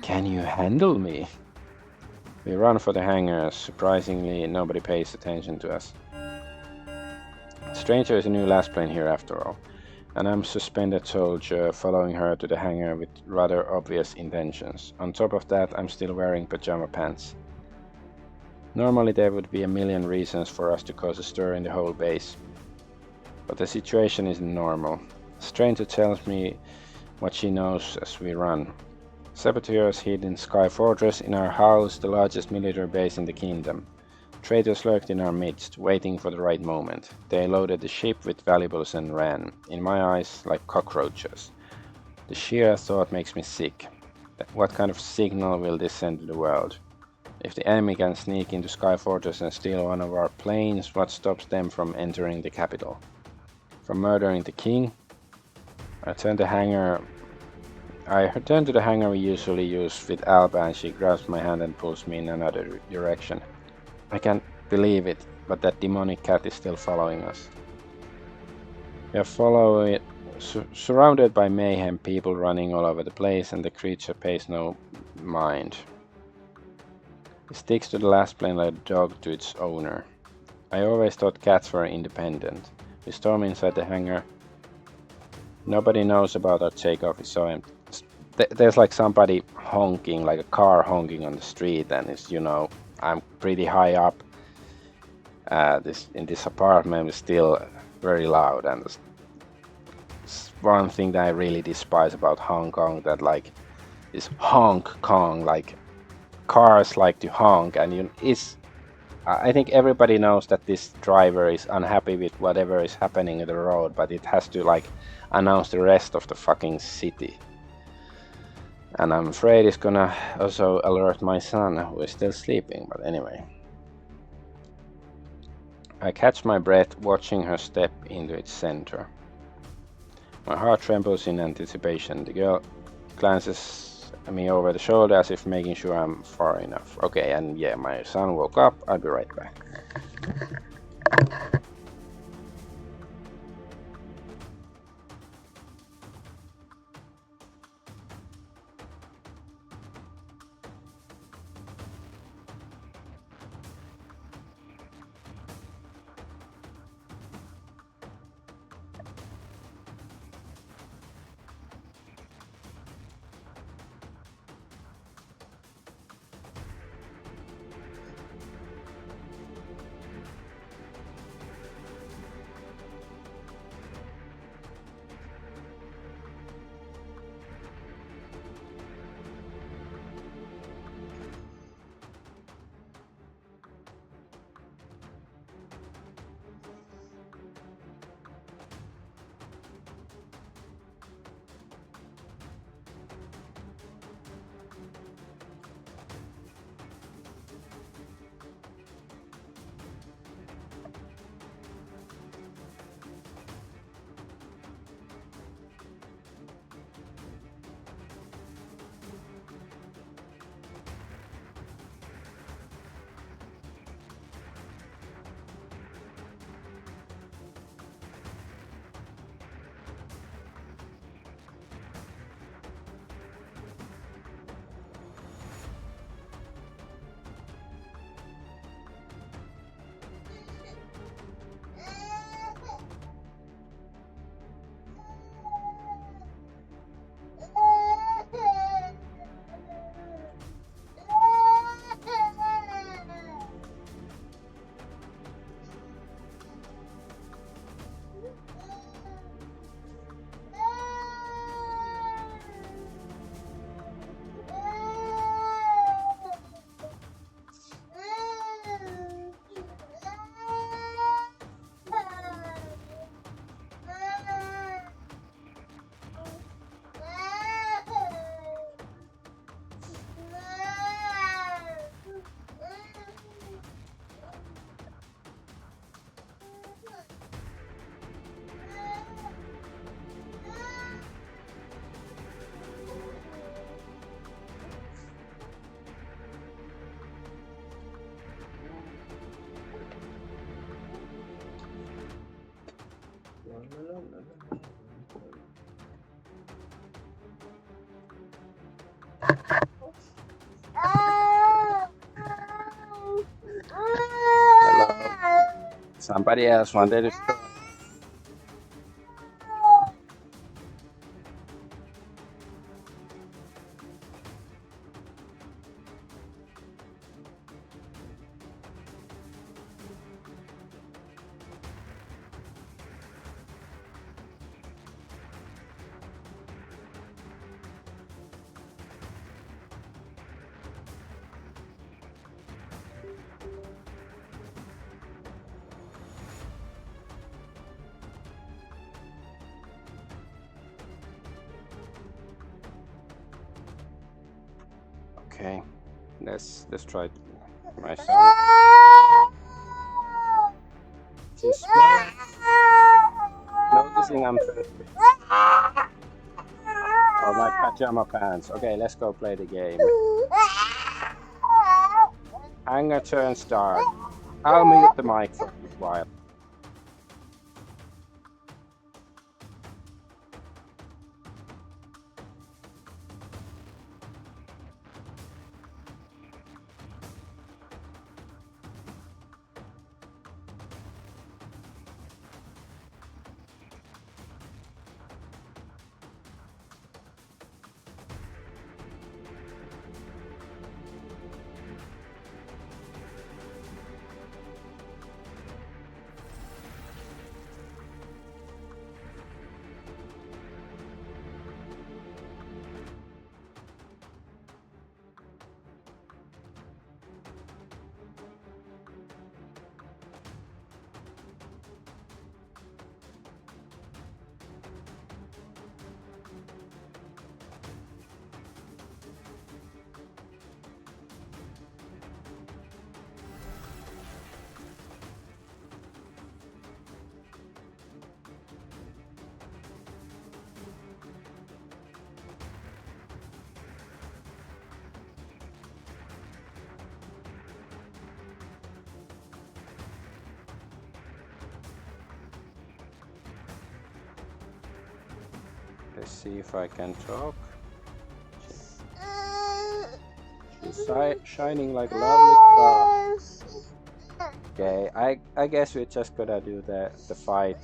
[SPEAKER 1] Can you handle me? We run for the hangar. Surprisingly, nobody pays attention to us. Stranger is a new Lassplane here after all, and I'm suspended soldier following her to the hangar with rather obvious intentions. On top of that, I'm still wearing pajama pants. Normally there would be a million reasons for us to cause a stir in the whole base, but the situation isn't normal. Stranger tells me what she knows as we run. Saboteurs hid in Sky Fortress, in our house, the largest military base in the kingdom. Traitors lurked in our midst, waiting for the right moment. They loaded the ship with valuables and ran, in my eyes, like cockroaches. The sheer thought makes me sick. What kind of signal will this send to the world? If the enemy can sneak into Sky Fortress and steal one of our planes, what stops them from entering the capital? From murdering the king? I turn to the hangar we usually use with Alba, and she grabs my hand and pulls me in another direction. I can't believe it, but that demonic cat is still following us. We are surrounded by mayhem, people running all over the place, and the creature pays no mind. It sticks to the Lassplane like a dog to its owner. I always thought cats were independent. We storm inside the hangar. Nobody knows about our takeoff, so there's like somebody honking, like a car honking on the street, and it's, you know, I'm pretty high up. In this apartment is still very loud, and it's one thing that I really despise about Hong Kong, that like this honk Kong, like cars like to honk, and I think everybody knows that this driver is unhappy with whatever is happening in the road, but it has to like announce the rest of the fucking city. And I'm afraid it's gonna also alert my son, who is still sleeping, but anyway. I catch my breath watching her step into its center. My heart trembles in anticipation. The girl glances at me over the shoulder as if making sure I'm far enough. Okay, and yeah, my son woke up. I'll be right back. Somebody else wanted it. Okay, let's try myself. She's noticing I'm thirsty. Oh, my pajama pants. Okay, let's go play the game. Hangar turn start. I'll mute the mic for a while. Let's see if I can talk. She's shining like a lovely star. Okay, I guess we're just gonna do the fight.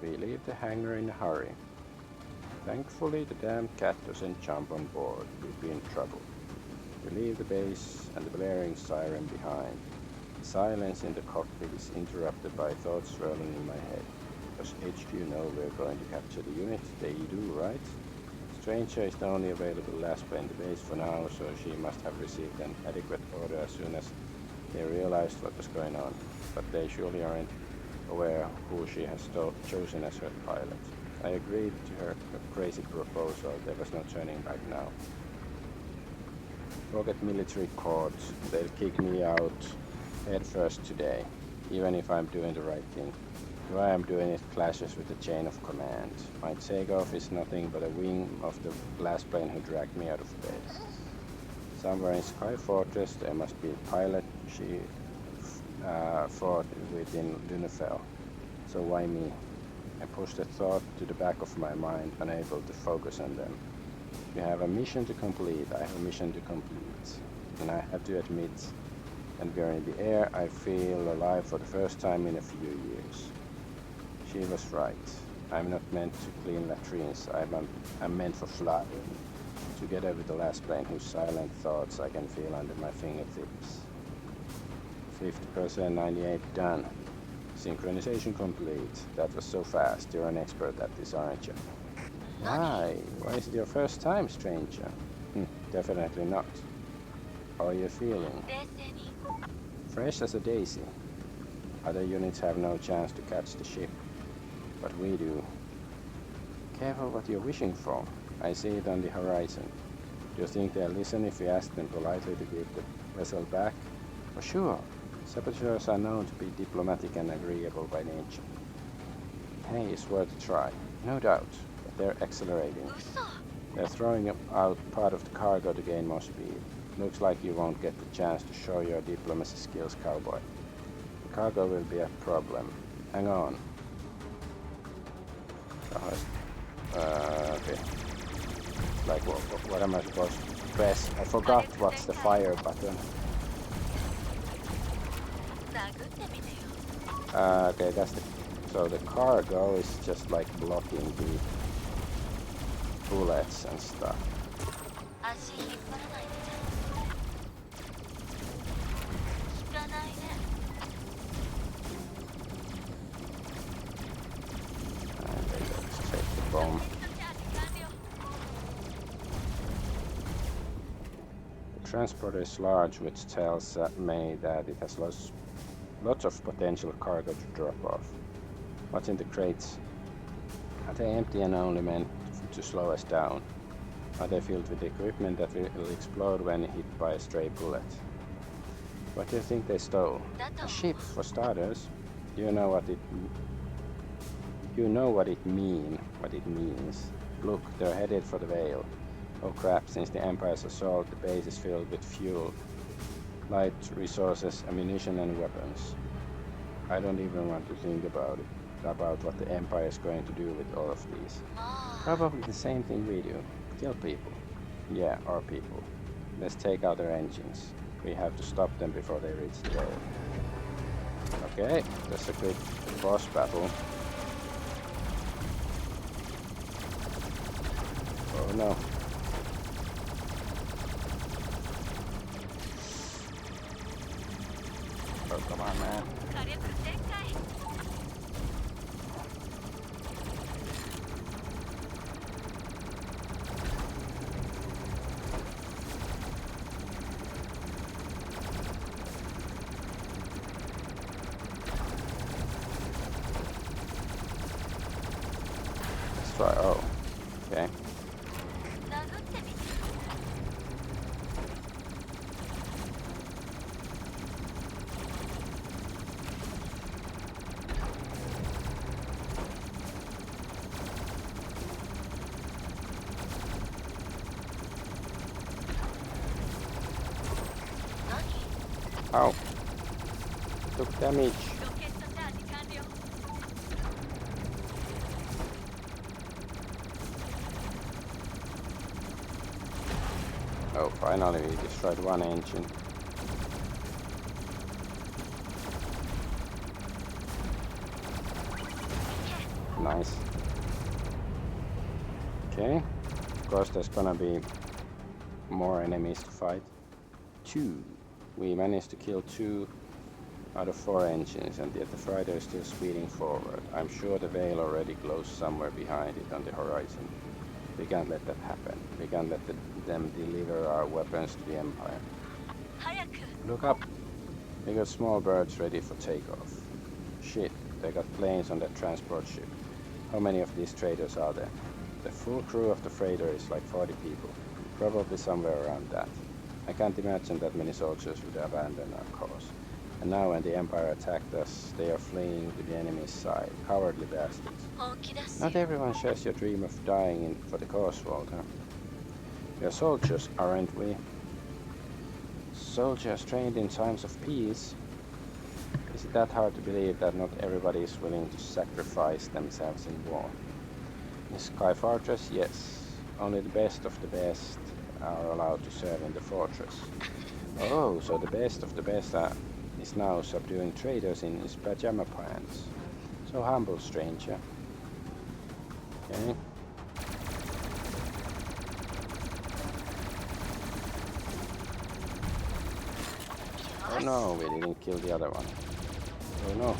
[SPEAKER 1] We leave the hangar in a hurry. Thankfully, the damn cat doesn't jump on board. We'd be in trouble. We leave the base and the blaring siren behind. The silence in the cockpit is interrupted by thoughts swirling in my head. Does HQ know we're going to capture the unit? They do, right? Stranger is the only available Lassplane in the base for now, so she must have received an adequate order as soon as they realized what was going on. But they surely aren't aware who she has chosen as her pilot. I agreed to her crazy proposal. There was no turning back now. Forget military courts. They'll kick me out head first today, even if I'm doing the right thing. The way I'm doing it clashes with the chain of command. My takeoff is nothing but a wing of the Lassplane who dragged me out of base. Somewhere in Sky Fortress there must be a pilot she fought with in Dunefell. So why me? I pushed the thought to the back of my mind, unable to focus on them. You have a mission to complete. I have a mission to complete. And I have to admit, when we are in the air, I feel alive for the first time in a few years. She was right. I'm not meant to clean latrines. I'm meant for flying. Together with the Lassplane whose silent thoughts I can feel under my fingertips. 50%, 98 done. Synchronization complete. That was so fast. You're an expert at this, aren't you? Why? Why is it your first time, stranger? Definitely not. How are you feeling? Fresh as a daisy. Other units have no chance to catch the ship, but we do. Careful what you're wishing for. I see it on the horizon. Do you think they'll listen if we ask them politely to give the vessel back? For sure. Saboteurs are known to be diplomatic and agreeable by nature. Hey, it's worth a try. No doubt, but they're accelerating. They're throwing out part of the cargo to gain more speed. Looks like you won't get the chance to show your diplomacy skills, cowboy. The cargo will be a problem. Hang on. Okay. Like, what am I supposed to press? I forgot what's the fire button. Okay, that's the... So the cargo is just like blocking the bullets and stuff. And let's take the bomb. The transporter is large, which tells me that it has lots of potential cargo to drop off. What's in the crates? Are they empty and only meant to slow us down? Are they filled with equipment that will explode when hit by a stray bullet? What do you think they stole? A ship, for starters. You know what it means. Look, they're headed for the Vale. Oh crap, since the Empire's assault, the base is filled with fuel, light resources, ammunition and weapons. I don't even want to think about what the Empire is going to do with all of these. Probably the same thing we do. Kill people. Yeah, our people. Let's take out their engines. We have to stop them before they reach the Vale. Okay, that's a quick boss battle. Oh no. Oh, come on, man. Let's try. Oh, okay. Ow. Took damage. Oh, finally we destroyed one engine. Nice. Okay. Of course there's gonna be more enemies to fight. 2. We managed to kill 2 out of 4 engines, and yet the freighter is still speeding forward. I'm sure the Vale already glows somewhere behind it on the horizon. We can't let that happen. We can't let them deliver our weapons to the Empire. Look up! We got small birds ready for takeoff. Shit, they got planes on that transport ship. How many of these traitors are there? The full crew of the freighter is like 40 people. Probably somewhere around that. I can't imagine that many soldiers would abandon our cause. And now when the Empire attacked us, they are fleeing to the enemy's side. Cowardly bastards. Not everyone shares your dream of dying for the cause, Walter. We are soldiers, aren't we? Soldiers trained in times of peace. Is it that hard to believe that not everybody is willing to sacrifice themselves in war? In Sky Fortress, yes. Only the best of the best are allowed to serve in the fortress. Oh, so the best of the best is now subduing traders in his pajama pants. So humble, stranger. Okay. Oh no, we didn't kill the other one. Oh no.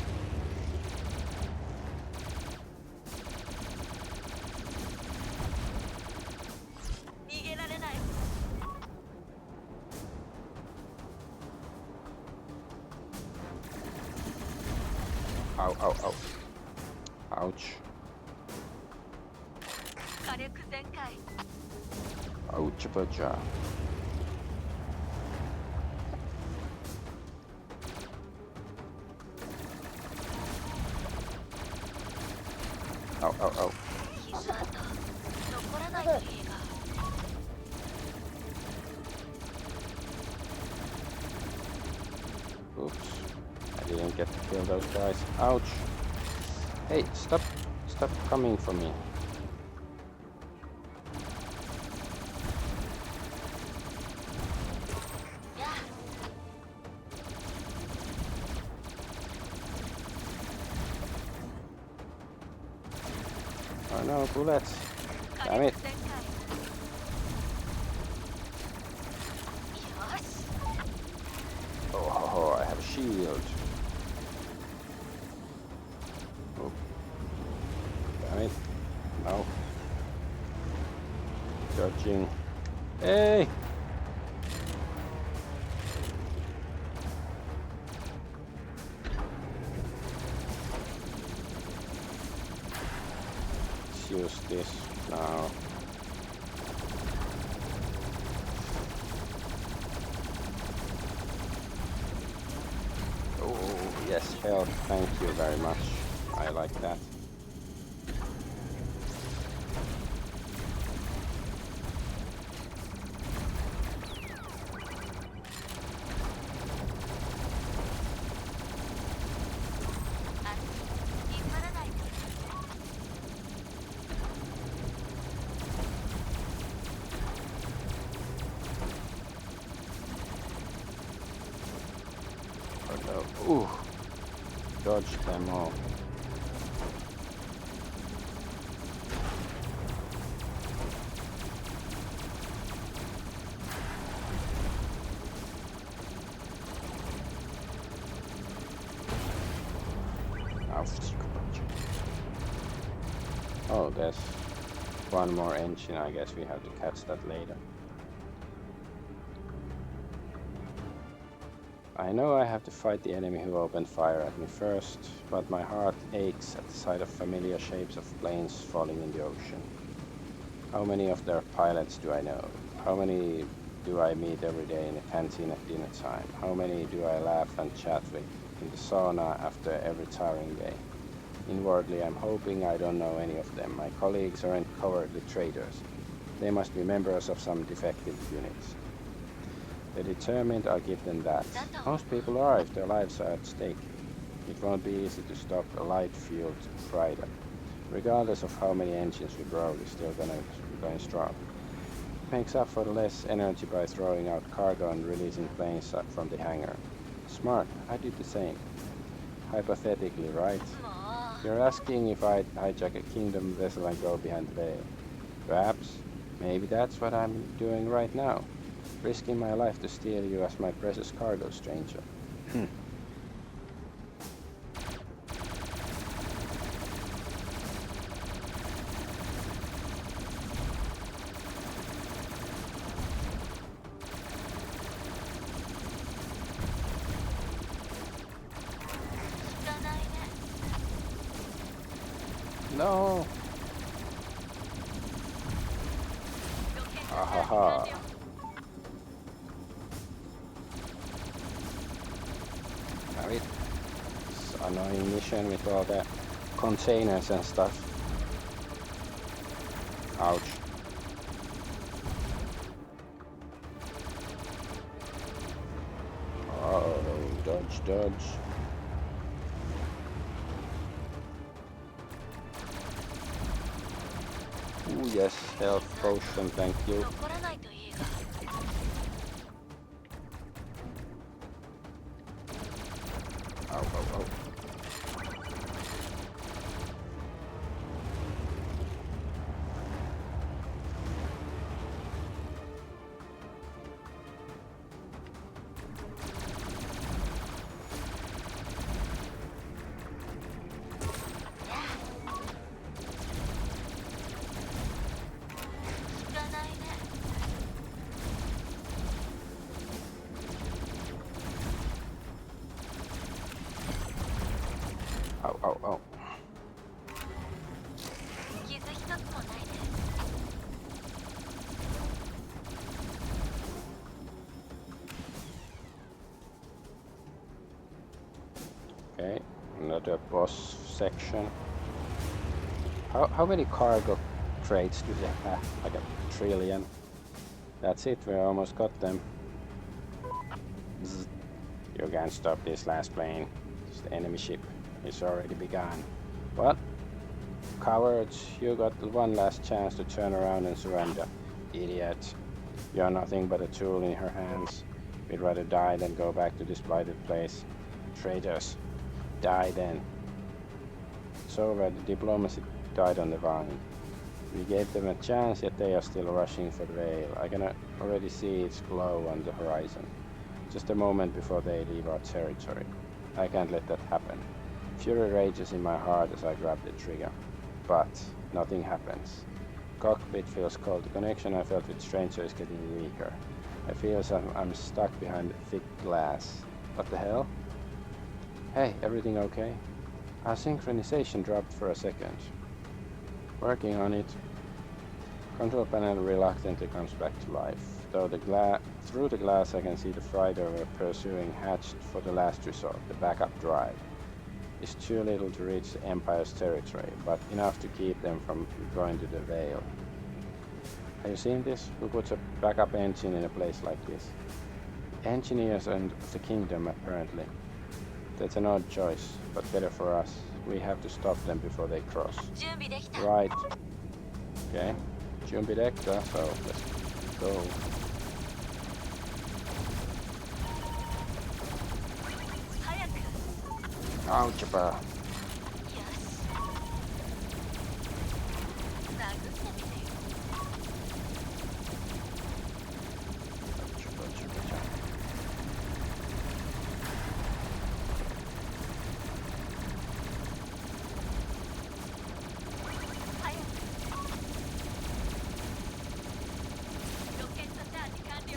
[SPEAKER 1] Ow, ow, ow. Ouch. Ouch, baja. Ow, ow, ow. Oops. I didn't get to kill those guys. Ouch. Hey, stop coming for me. Oh no, bullets. Damn it. Oh, I have a shield. Oh. Damn it. No. Dodging. Hey! Let's use this now. Oh, yes, health. Thank you very much. I like that. Ooh, dodge them all. Oh, there's one more engine. I guess we have to catch that later. I know I have to fight the enemy who opened fire at me first, but my heart aches at the sight of familiar shapes of planes falling in the ocean. How many of their pilots do I know? How many do I meet every day in a canteen at dinner time? How many do I laugh and chat with in the sauna after every tiring day? Inwardly, I'm hoping I don't know any of them. My colleagues aren't cowardly traitors. They must be members of some defective units. They're determined, I'll give them that. Most people are if their lives are at stake. It won't be easy to stop a light-fueled freighter. Regardless of how many engines we grow, we're still going strong. It makes up for the less energy by throwing out cargo and releasing planes from the hangar. Smart, I did the same. Hypothetically, right? You're asking if I'd hijack a kingdom vessel and go behind the veil. Perhaps. Maybe that's what I'm doing right now. Risking my life to steal you as my precious cargo, stranger. No! Ahaha. This annoying mission with all the containers and stuff. Ouch. Oh, dodge, dodge. Ooh, yes, health potion, thank you.
[SPEAKER 2] 残らないといいが。
[SPEAKER 1] Ow, ow, ow. Ow, ow, ow.
[SPEAKER 2] 傷一つもないね。
[SPEAKER 1] Okay, another boss section. How many cargo crates do they have? Like a trillion. That's it, we almost got them. Zzz. You can't stop this last plane. It's the enemy ship. It's already begun. What? Cowards, you got one last chance to turn around and surrender. Idiot. You're nothing but a tool in her hands. We'd rather die than go back to this blighted place. Traitors. Die then. It's over, the diplomacy died on the vine. We gave them a chance, yet they are still rushing for the veil. I can already see its glow on the horizon. Just a moment before they leave our territory. I can't let that happen. Fury rages in my heart as I grab the trigger. But nothing happens. Cockpit feels cold. The connection I felt with stranger is getting weaker. I feel as I'm stuck behind thick glass. What the hell? Hey, everything okay? Our synchronization dropped for a second. Working on it. Control panel reluctantly comes back to life. Through the glass I can see the freighter we're pursuing hatched for the last resort, the backup drive. It's too little to reach the Empire's territory, but enough to keep them from going to the Veil. Have you seen this? Who puts a backup engine in a place like this? Engineers and the kingdom, apparently. That's an odd choice, but better for us. We have to stop them before they cross.
[SPEAKER 2] 準備できた。
[SPEAKER 1] Right. Okay. Jumbi dekta, so let's go.
[SPEAKER 2] 早く。
[SPEAKER 1] Ouch, bah.
[SPEAKER 2] よし。殴ってみてよ。 早く。ロケットチャージ完了。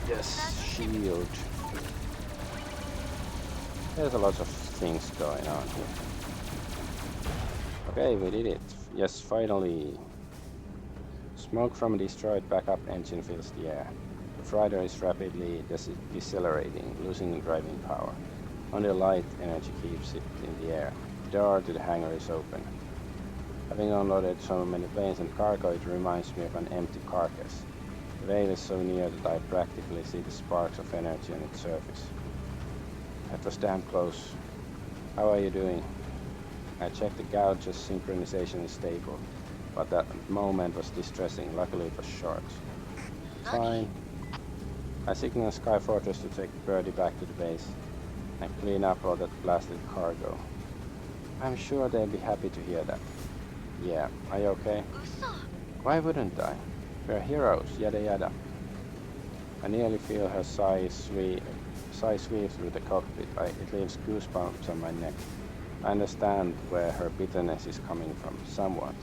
[SPEAKER 1] Yes, shield. There's a lot of things going on here. Okay, we did it. Yes, finally. Smoke from a destroyed backup engine fills the air. The freighter is rapidly decelerating, losing driving power. Only light energy keeps it in the air. The door to the hangar is open. Having unloaded so many planes and cargo, it reminds me of an empty carcass. The veil is so near that I practically see the sparks of energy on its surface. That was damn close. How are you doing? I checked the gouge's synchronization is stable, but that moment was distressing. Luckily it was short. Fine. I signal Sky Fortress to take Birdie back to the base and clean up all that blasted cargo. I'm sure they'll be happy to hear that. Yeah, are you okay?
[SPEAKER 2] 嘘。
[SPEAKER 1] Why wouldn't I? We're heroes, yada yada. I nearly feel her sigh sweep through the cockpit. It leaves goosebumps on my neck. I understand where her bitterness is coming from, somewhat.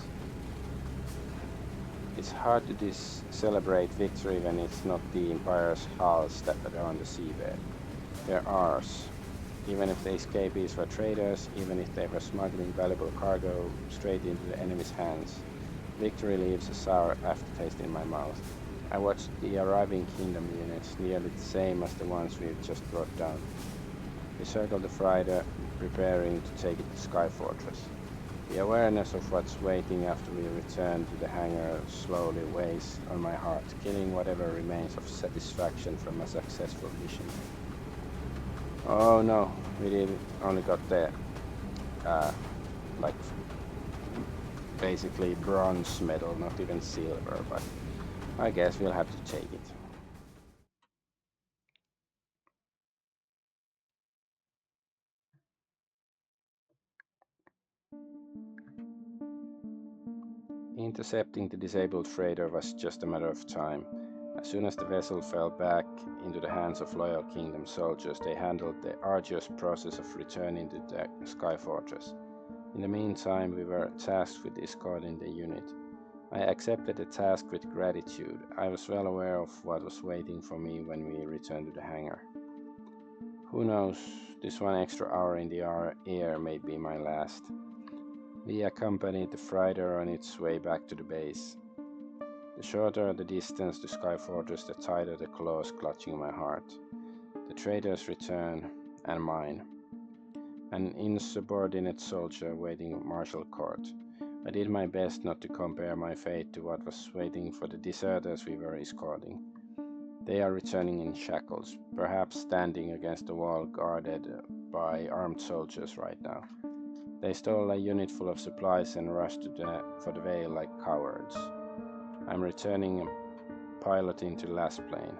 [SPEAKER 1] It's hard to celebrate victory when it's not the Empire's hulls that are on the seabed. They're ours. Even if the escapees were traitors, even if they were smuggling valuable cargo straight into the enemy's hands. Victory leaves a sour aftertaste in my mouth. I watched the arriving kingdom units, nearly the same as the ones we've just brought down. We circled the freighter, preparing to take it to Sky Fortress. The awareness of what's waiting after we return to the hangar slowly weighs on my heart, killing whatever remains of satisfaction from a successful mission. Oh no, we only got there. like basically bronze medal, not even silver, but I guess we'll have to take it. Intercepting the disabled freighter was just a matter of time. As soon as the vessel fell back into the hands of loyal Kingdom soldiers, they handled the arduous process of returning to the Sky Fortress. In the meantime, we were tasked with escorting the unit. I accepted the task with gratitude. I was well aware of what was waiting for me when we returned to the hangar. Who knows, this one extra hour in the air may be my last. We accompanied the freighter on its way back to the base. The shorter the distance to Sky Fortress, the tighter the claws clutching my heart. The trader's return, and mine. An insubordinate soldier waiting martial court. I did my best not to compare my fate to what was waiting for the deserters we were escorting. They are returning in shackles, perhaps standing against the wall guarded by armed soldiers right now. They stole a unit full of supplies and rushed for the Vale like cowards. I'm returning piloting to Lassplane.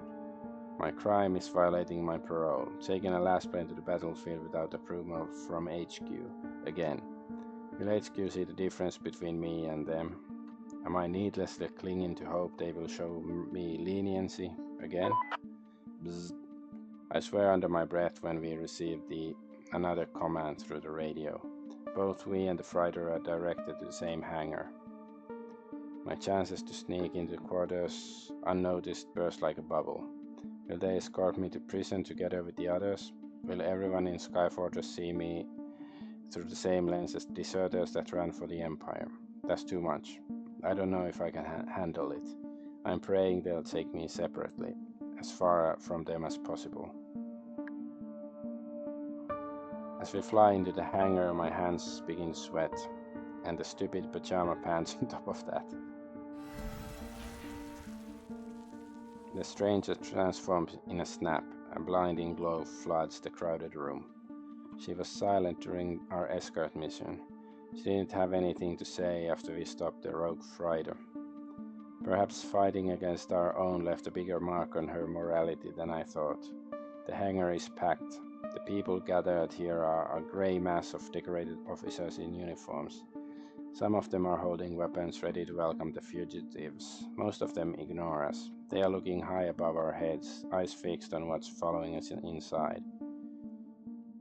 [SPEAKER 1] My crime is violating my parole, taking a Lassplane to the battlefield without approval from HQ. Again. Will HQ see the difference between me and them? Am I needlessly clinging to hope they will show me leniency? Again? Bzz. I swear under my breath when we received another command through the radio. Both we and the freighter are directed to the same hangar. My chances to sneak into the quarters unnoticed burst like a bubble. Will they escort me to prison together with the others? Will everyone in Sky Fortress see me through the same lens as deserters that ran for the Empire? That's too much. I don't know if I can handle it. I'm praying they'll take me separately, as far from them as possible. As we fly into the hangar, my hands begin to sweat, and the stupid pajama pants on top of that. The stranger transforms in a snap. A blinding glow floods the crowded room. She was silent during our escort mission. She didn't have anything to say after we stopped the rogue freighter. Perhaps fighting against our own left a bigger mark on her morality than I thought. The hangar is packed. The people gathered here are a grey mass of decorated officers in uniforms. Some of them are holding weapons ready to welcome the fugitives. Most of them ignore us. They are looking high above our heads, eyes fixed on what's following us inside.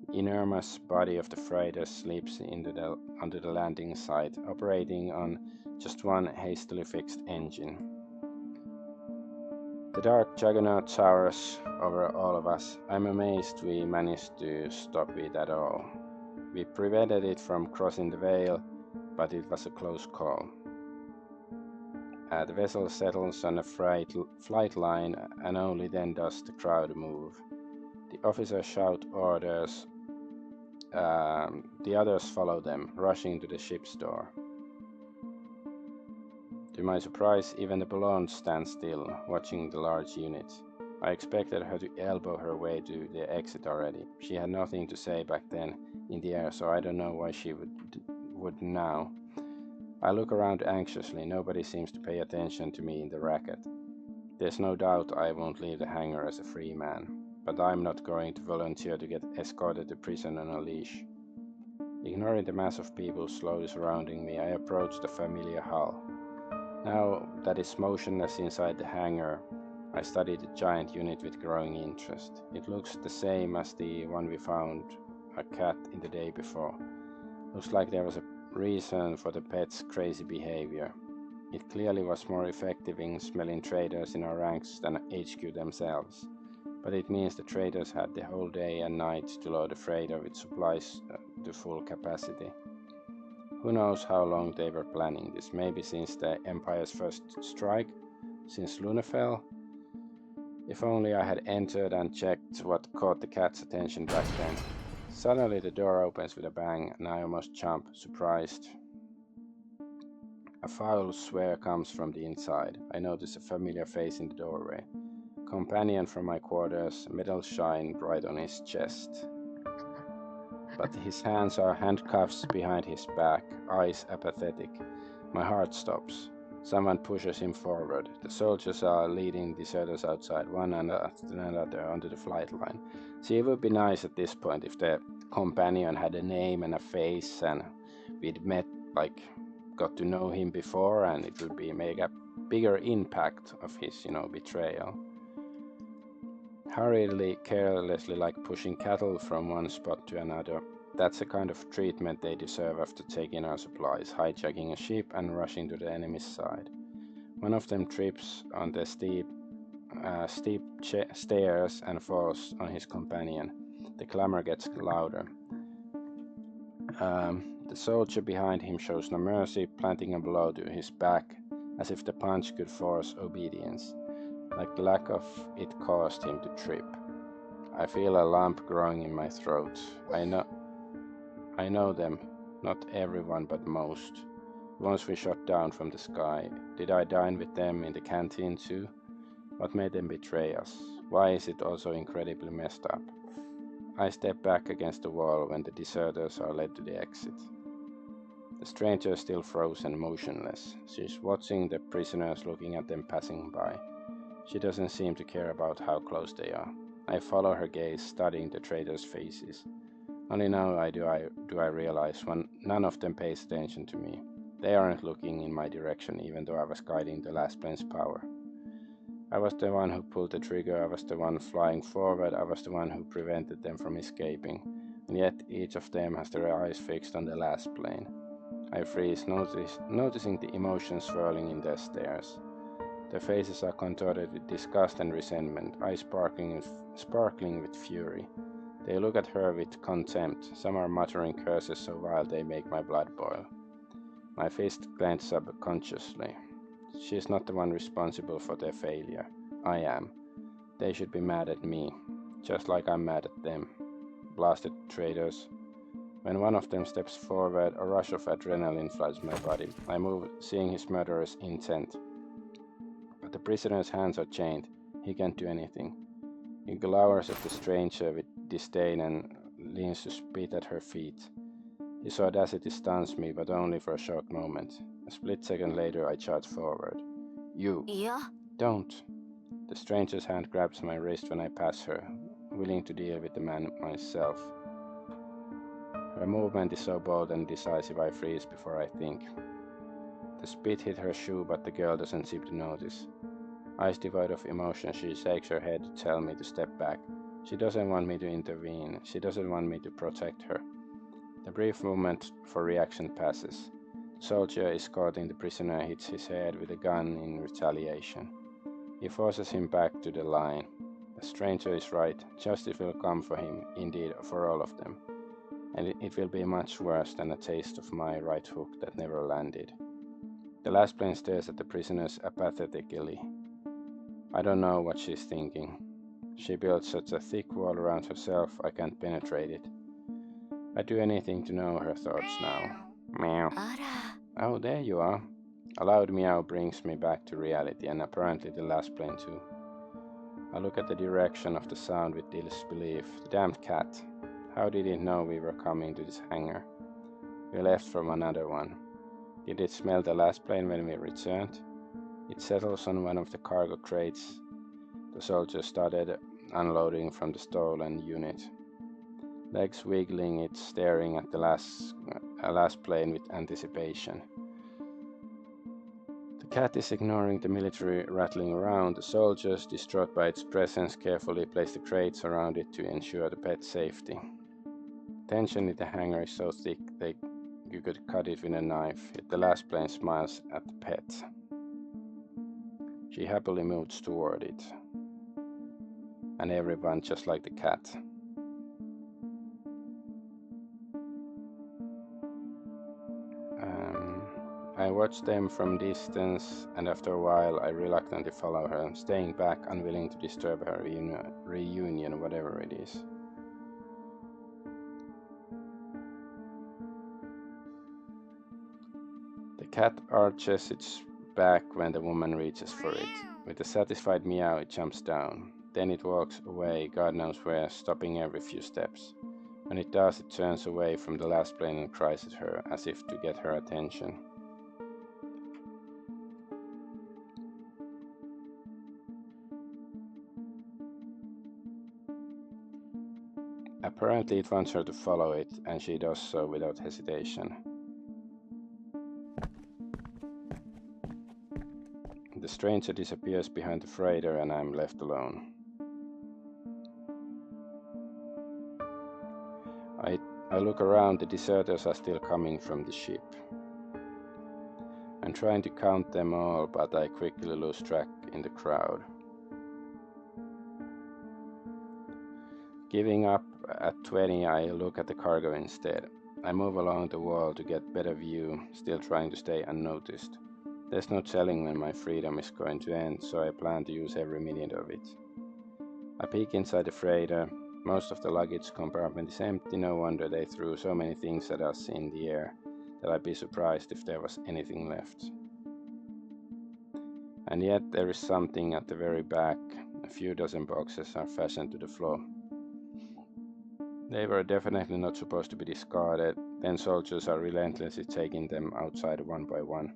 [SPEAKER 1] The enormous body of the freighter slips onto the landing site, operating on just one hastily fixed engine. The dark juggernaut towers over all of us. I'm amazed we managed to stop it at all. We prevented it from crossing the Vale, but it was a close call. The vessel settles on a flight line, and only then does the crowd move. The officers shout orders. The others follow them, rushing to the ship's door. To my surprise, even the blonde stands still, watching the large unit. I expected her to elbow her way to the exit already. She had nothing to say back then in the air, so I don't know why she would now. I look around anxiously. Nobody seems to pay attention to me in the racket. There's no doubt I won't leave the hangar as a free man, but I'm not going to volunteer to get escorted to prison on a leash. Ignoring the mass of people slowly surrounding me, I approach the familiar hull. Now that it's motionless inside the hangar, I study the giant unit with growing interest. It looks the same as the one we found a cat in the day before. Looks like there was a reason for the pet's crazy behavior. It clearly was more effective in smelling traders in our ranks than HQ themselves. But it means the traders had the whole day and night to load the freighter with supplies to full capacity. Who knows how long they were planning this, maybe since the Empire's first strike, since Luna fell? If only I had entered and checked what caught the cat's attention back then. Suddenly the door opens with a bang, and I almost jump, surprised. A foul swear comes from the inside. I notice a familiar face in the doorway. Companion from my quarters, metal shine bright on his chest. but his hands are handcuffs behind his back, eyes apathetic. My heart stops. Someone pushes him forward. The soldiers are leading deserters outside, one after another, onto the flight line. See, it would be nice at this point if the companion had a name and a face, and we'd met, got to know him before, and it would be make a bigger impact of his, betrayal. Hurriedly, carelessly, like pushing cattle from one spot to another. That's the kind of treatment they deserve after taking our supplies, hijacking a ship and rushing to the enemy's side. One of them trips on the steep stairs and falls on his companion. The clamor gets louder. The soldier behind him shows no mercy, planting a blow to his back, as if the punch could force obedience. Like the lack of it caused him to trip. I feel a lump growing in my throat. I know them, not everyone but most. Once we shot down from the sky, did I dine with them in the canteen too? What made them betray us? Why is it also incredibly messed up? I step back against the wall when the deserters are led to the exit. The stranger is still frozen, motionless. She's watching the prisoners, looking at them passing by. She doesn't seem to care about how close they are. I follow her gaze, studying the traitors' faces. Only now do I realize when none of them pays attention to me. They aren't looking in my direction, even though I was guiding the Lassplanes' power. I was the one who pulled the trigger, I was the one flying forward, I was the one who prevented them from escaping, and yet each of them has their eyes fixed on the Lassplane. I freeze, noticing the emotions swirling in their stares. Their faces are contorted with disgust and resentment, eyes sparkling with fury. They look at her with contempt. Some are muttering curses so wild they make my blood boil. My fist clenched subconsciously. She is not the one responsible for their failure. I am. They should be mad at me, just like I'm mad at them. Blasted traitors. When one of them steps forward, a rush of adrenaline floods my body. I move, seeing his murderous intent. But the prisoner's hands are chained. He can't do anything. He glowers at the stranger with disdain and leans to spit at her feet. His audacity stuns me, but only for a short moment. A split second later, I charge forward. You!
[SPEAKER 3] Yeah?
[SPEAKER 1] Don't! The stranger's hand grabs my wrist when I pass her, willing to deal with the man myself. Her movement is so bold and decisive I freeze before I think. The spit hit her shoe, but the girl doesn't seem to notice. Eyes devoid of emotion, she shakes her head to tell me to step back. She doesn't want me to intervene. She doesn't want me to protect her. The brief moment for reaction passes. The soldier escorting the prisoner hits his head with a gun in retaliation. He forces him back to the line. The stranger is right. Justice will come for him, indeed for all of them. And it will be much worse than a taste of my right hook that never landed. The Lassplane stares at the prisoners apathetically. I don't know what she's thinking. She built such a thick wall around herself I can't penetrate it. I'd do anything to know her thoughts now. Meow.
[SPEAKER 3] Ara.
[SPEAKER 1] Oh, there you are. A loud meow brings me back to reality, and apparently the Lassplane too. I look at the direction of the sound with disbelief. The damned cat. How did it know we were coming to this hangar? We left from another one. Did it smell the Lassplane when we returned? It settles on one of the cargo crates. The soldier started unloading from the stolen unit. Legs wiggling, it's staring at the Lassplane with anticipation. The cat is ignoring the military rattling around. The soldiers, distraught by its presence, carefully place the crates around it to ensure the pet's safety. Tension in the hangar is so thick that you could cut it with a knife, yet the Lassplane smiles at the pet. She happily moves toward it. And everyone just like the cat. I watch them from distance, and after a while I reluctantly follow her, staying back, unwilling to disturb her reunion, whatever it is. The cat arches its back when the woman reaches for it. With a satisfied meow, it jumps down. Then it walks away, God knows where, stopping every few steps. When it does, it turns away from the last plane and cries at her, as if to get her attention. Apparently it wants her to follow it, and she does so without hesitation. The stranger disappears behind the freighter and I'm left alone. I look around. The deserters are still coming from the ship. I'm trying to count them all, but I quickly lose track in the crowd. Giving up at 20, I look at the cargo instead. I move along the wall to get better view, still trying to stay unnoticed. There's no telling when my freedom is going to end, so I plan to use every minute of it. I peek inside the freighter. Most of the luggage compartment is empty. No wonder they threw so many things at us in the air that I'd be surprised if there was anything left. And yet there is something at the very back. A few dozen boxes are fastened to the floor. They were definitely not supposed to be discarded. Then soldiers are relentlessly taking them outside one by one.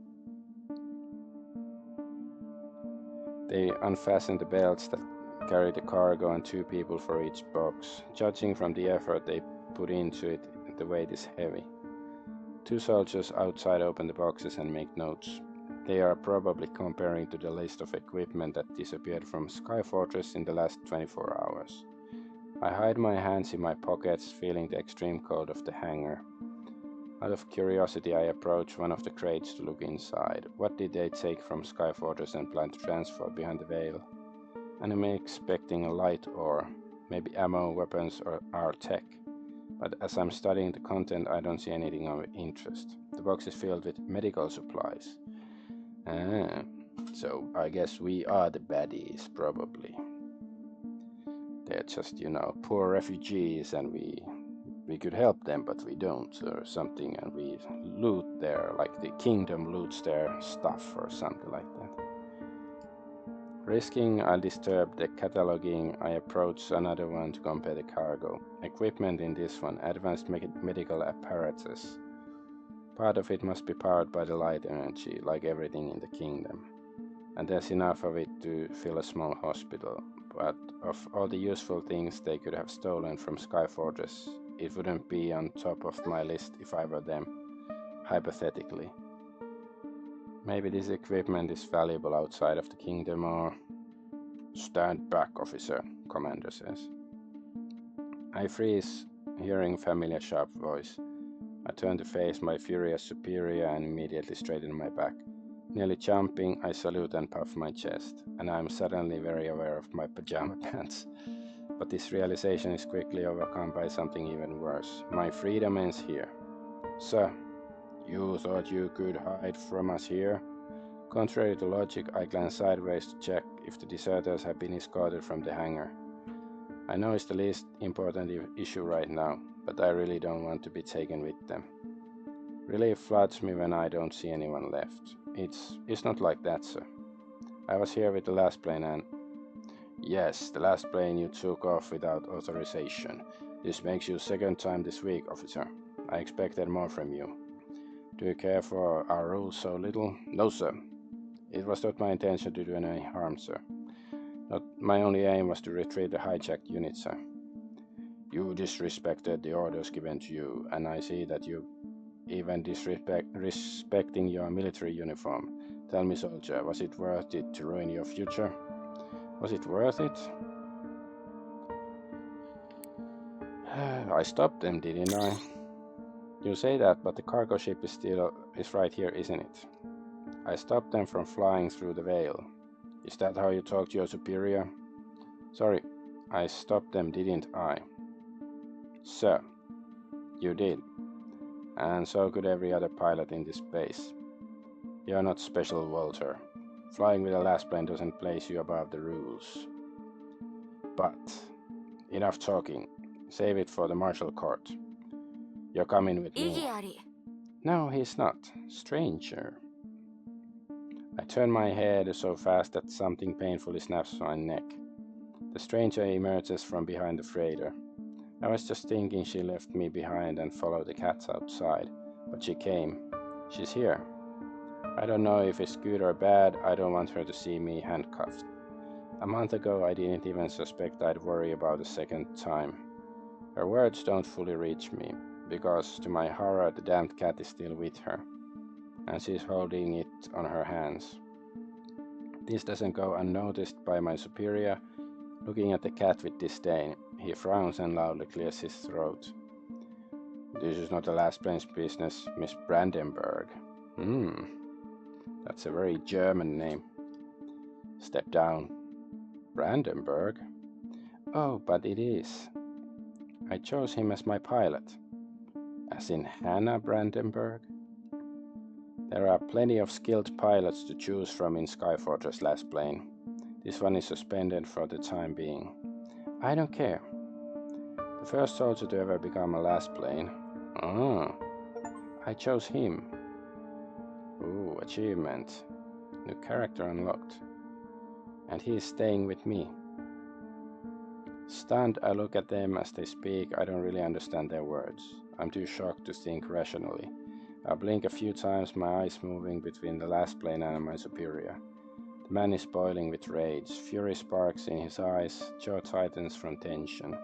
[SPEAKER 1] They unfasten the belts that carry the cargo and 2 people for each box. Judging from the effort they put into it, the weight is heavy. 2 soldiers outside open the boxes and make notes. They are probably comparing to the list of equipment that disappeared from Sky Fortress in the last 24 hours. I hide my hands in my pockets, feeling the extreme cold of the hangar. Out of curiosity, I approach one of the crates to look inside. What did they take from Sky Fortress and plan to transfer behind the veil? And I'm expecting a light ore, maybe ammo, weapons, or our tech. But as I'm studying the content, I don't see anything of interest. The box is filled with medical supplies. So I guess we are the baddies, probably. They're just, poor refugees, and we could help them, but we don't, or something, and we loot their, like the kingdom loots their stuff or something like that. Risking undisturbed the cataloging, I approach another one to compare the cargo. Equipment in this one, advanced medical apparatus. Part of it must be powered by the light energy, like everything in the kingdom. And there's enough of it to fill a small hospital. But of all the useful things they could have stolen from Sky Fortress, it wouldn't be on top of my list if I were them, hypothetically. Maybe this equipment is valuable outside of the kingdom, or... Stand back, officer, commander says. I freeze, hearing familiar sharp voice. I turn to face my furious superior and immediately straighten my back. Nearly jumping, I salute and puff my chest, and I am suddenly very aware of my pajama pants. But this realization is quickly overcome by something even worse. My freedom ends here. Sir, you thought you could hide from us here? Contrary to logic, I glance sideways to check if the deserters have been escorted from the hangar. I know it's the least important issue right now, but I really don't want to be taken with them. Relief floods me when I don't see anyone left. It's not like that, sir. I was here with the last plane and... Yes, the last plane you took off without authorization. This makes you second time this week, officer. I expected more from you. Do you care for our rules so little? No, sir. It was not my intention to do any harm, sir. My only aim was to retrieve the hijacked unit, sir. You disrespected the orders given to you, and I see that you even disrespecting your military uniform. Tell me, soldier, was it worth it to ruin your future? Was it worth it? I stopped them, didn't I? You say that, but the cargo ship is right here, isn't it? I stopped them from flying through the veil. Is that how you talk to your superior? Sorry, I stopped them, didn't I? Sir, you did. And so could every other pilot in this base. You're not special, Walter. Flying with a last plane doesn't place you above the rules. But, enough talking. Save it for the martial court. You're coming with me. No, he's not. Stranger. I turn my head so fast that something painfully snaps my neck. The stranger emerges from behind the freighter. I was just thinking she left me behind and followed the cats outside, but she came. She's here. I don't know if it's good or bad, I don't want her to see me handcuffed. A month ago I didn't even suspect I'd worry about a second time. Her words don't fully reach me, because to my horror the damned cat is still with her, and she's holding it on her hands. This doesn't go unnoticed by my superior, looking at the cat with disdain. He frowns and loudly clears his throat. This is not the Lassplanes business, Miss Brandenburg. That's a very German name. Step down. Brandenburg? Oh, but it is. I chose him as my pilot. As in Hannah Brandenburg? There are plenty of skilled pilots to choose from in Skyfortress Lassplane. This one is suspended for the time being. I don't care. The first soldier to ever become a Lassplane. Ah, I chose him. Ooh, achievement. New character unlocked. And he is staying with me. Stunned, I look at them as they speak. I don't really understand their words. I'm too shocked to think rationally. I blink a few times, my eyes moving between the Lassplane and my superior. The man is boiling with rage. Fury sparks in his eyes, jaw tightens from tension.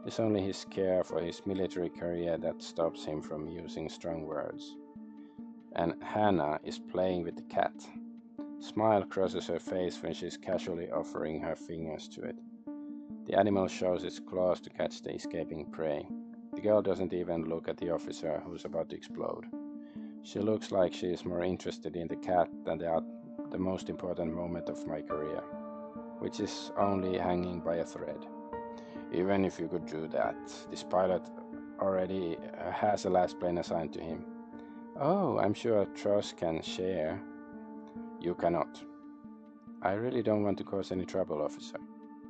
[SPEAKER 1] It's only his care for his military career that stops him from using strong words. And Hannah is playing with the cat. Smile crosses her face when she's casually offering her fingers to it. The animal shows its claws to catch the escaping prey. The girl doesn't even look at the officer who's about to explode. She looks like she is more interested in the cat than the most important moment of my career, which is only hanging by a thread. Even if you could do that, this pilot already has a Lassplane assigned to him. Oh, I'm sure Tross can share. You cannot. I really don't want to cause any trouble, officer.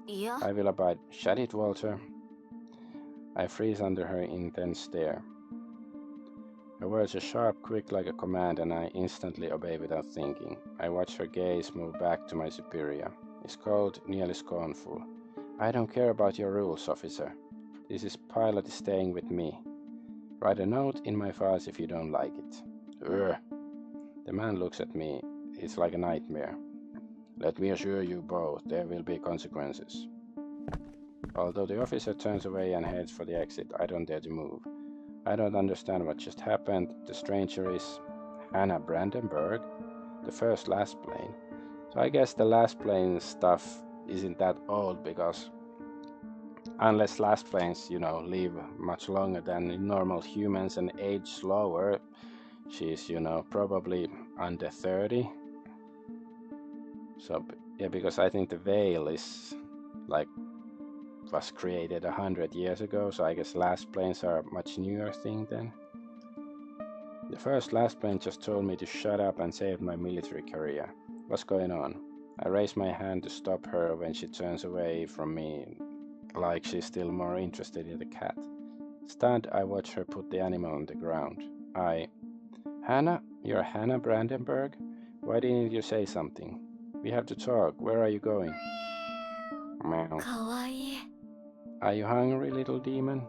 [SPEAKER 2] Yeah?
[SPEAKER 1] I will abide. Shut it, Walter. I freeze under her intense stare. Her words are sharp, quick like a command, and I instantly obey without thinking. I watch her gaze move back to my superior. It's cold, nearly scornful. I don't care about your rules, officer. This pilot is staying with me. Write a note in my files if you don't like it. Ugh. The man looks at me. It's like a nightmare. Let me assure you both, there will be consequences. Although the officer turns away and heads for the exit, I don't dare to move. I don't understand what just happened. The stranger is Hannah Brandenburg, the first Lassplane. So I guess the Lassplane stuff isn't that old, because unless Lassplanes, live much longer than normal humans and age slower, she's, probably under 30. So, yeah, because I think the veil is was created 100 years ago, so I guess Lassplanes are a much newer thing then. The first Lassplane just told me to shut up and save my military career. What's going on? I raise my hand to stop her when she turns away from me, like she's still more interested in the cat. Stunned, I watch her put the animal on the ground. Hannah? You're Hannah Brandenburg? Why didn't you say something? We have to talk. Where are you going? Meow.
[SPEAKER 2] Kawaii.
[SPEAKER 1] Are you hungry, little demon?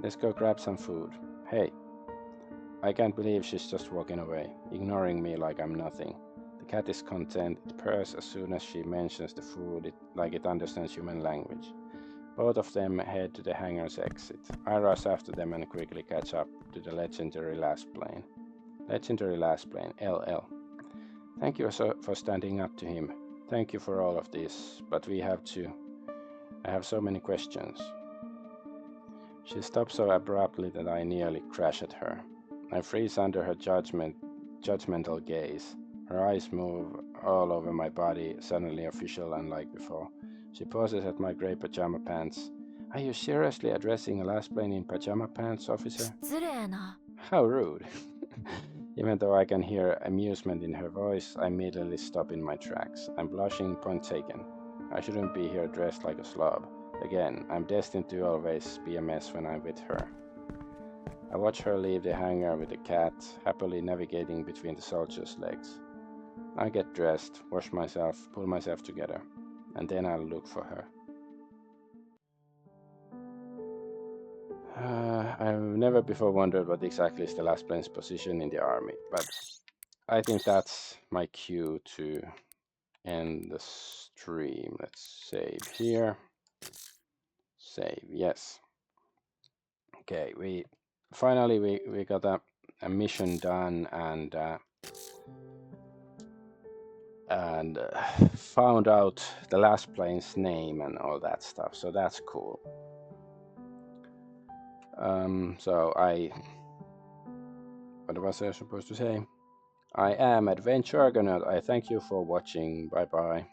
[SPEAKER 1] Let's go grab some food. Hey. I can't believe she's just walking away, ignoring me like I'm nothing. The cat is content. It purrs as soon as she mentions the food, like it understands human language. Both of them head to the hangar's exit. I rush after them and quickly catch up to the legendary Lassplane. Legendary Lassplane, LL. Thank you for standing up to him. Thank you for all of this, but I have so many questions. She stops so abruptly that I nearly crash at her. I freeze under her judgmental gaze. Her eyes move all over my body, suddenly official unlike before. She pauses at my grey pajama pants. Are you seriously addressing a Lassplane in pajama pants, officer?
[SPEAKER 2] 失礼な。
[SPEAKER 1] How rude. Even though I can hear amusement in her voice, I immediately stop in my tracks. I'm blushing, point taken. I shouldn't be here dressed like a slob. Again, I'm destined to always be a mess when I'm with her. I watch her leave the hangar with the cat, happily navigating between the soldiers' legs. I get dressed, wash myself, pull myself together, and then I'll look for her. I've never before wondered what exactly is the Lassplanes' position in the army, but I think that's my cue to end the stream. Let's save here. Save, yes. Okay, we finally got a mission done and found out the Lassplanes' name and all that stuff, so that's cool. So what was I supposed to say? I am Adventure Argonaut. I thank you for watching. Bye bye.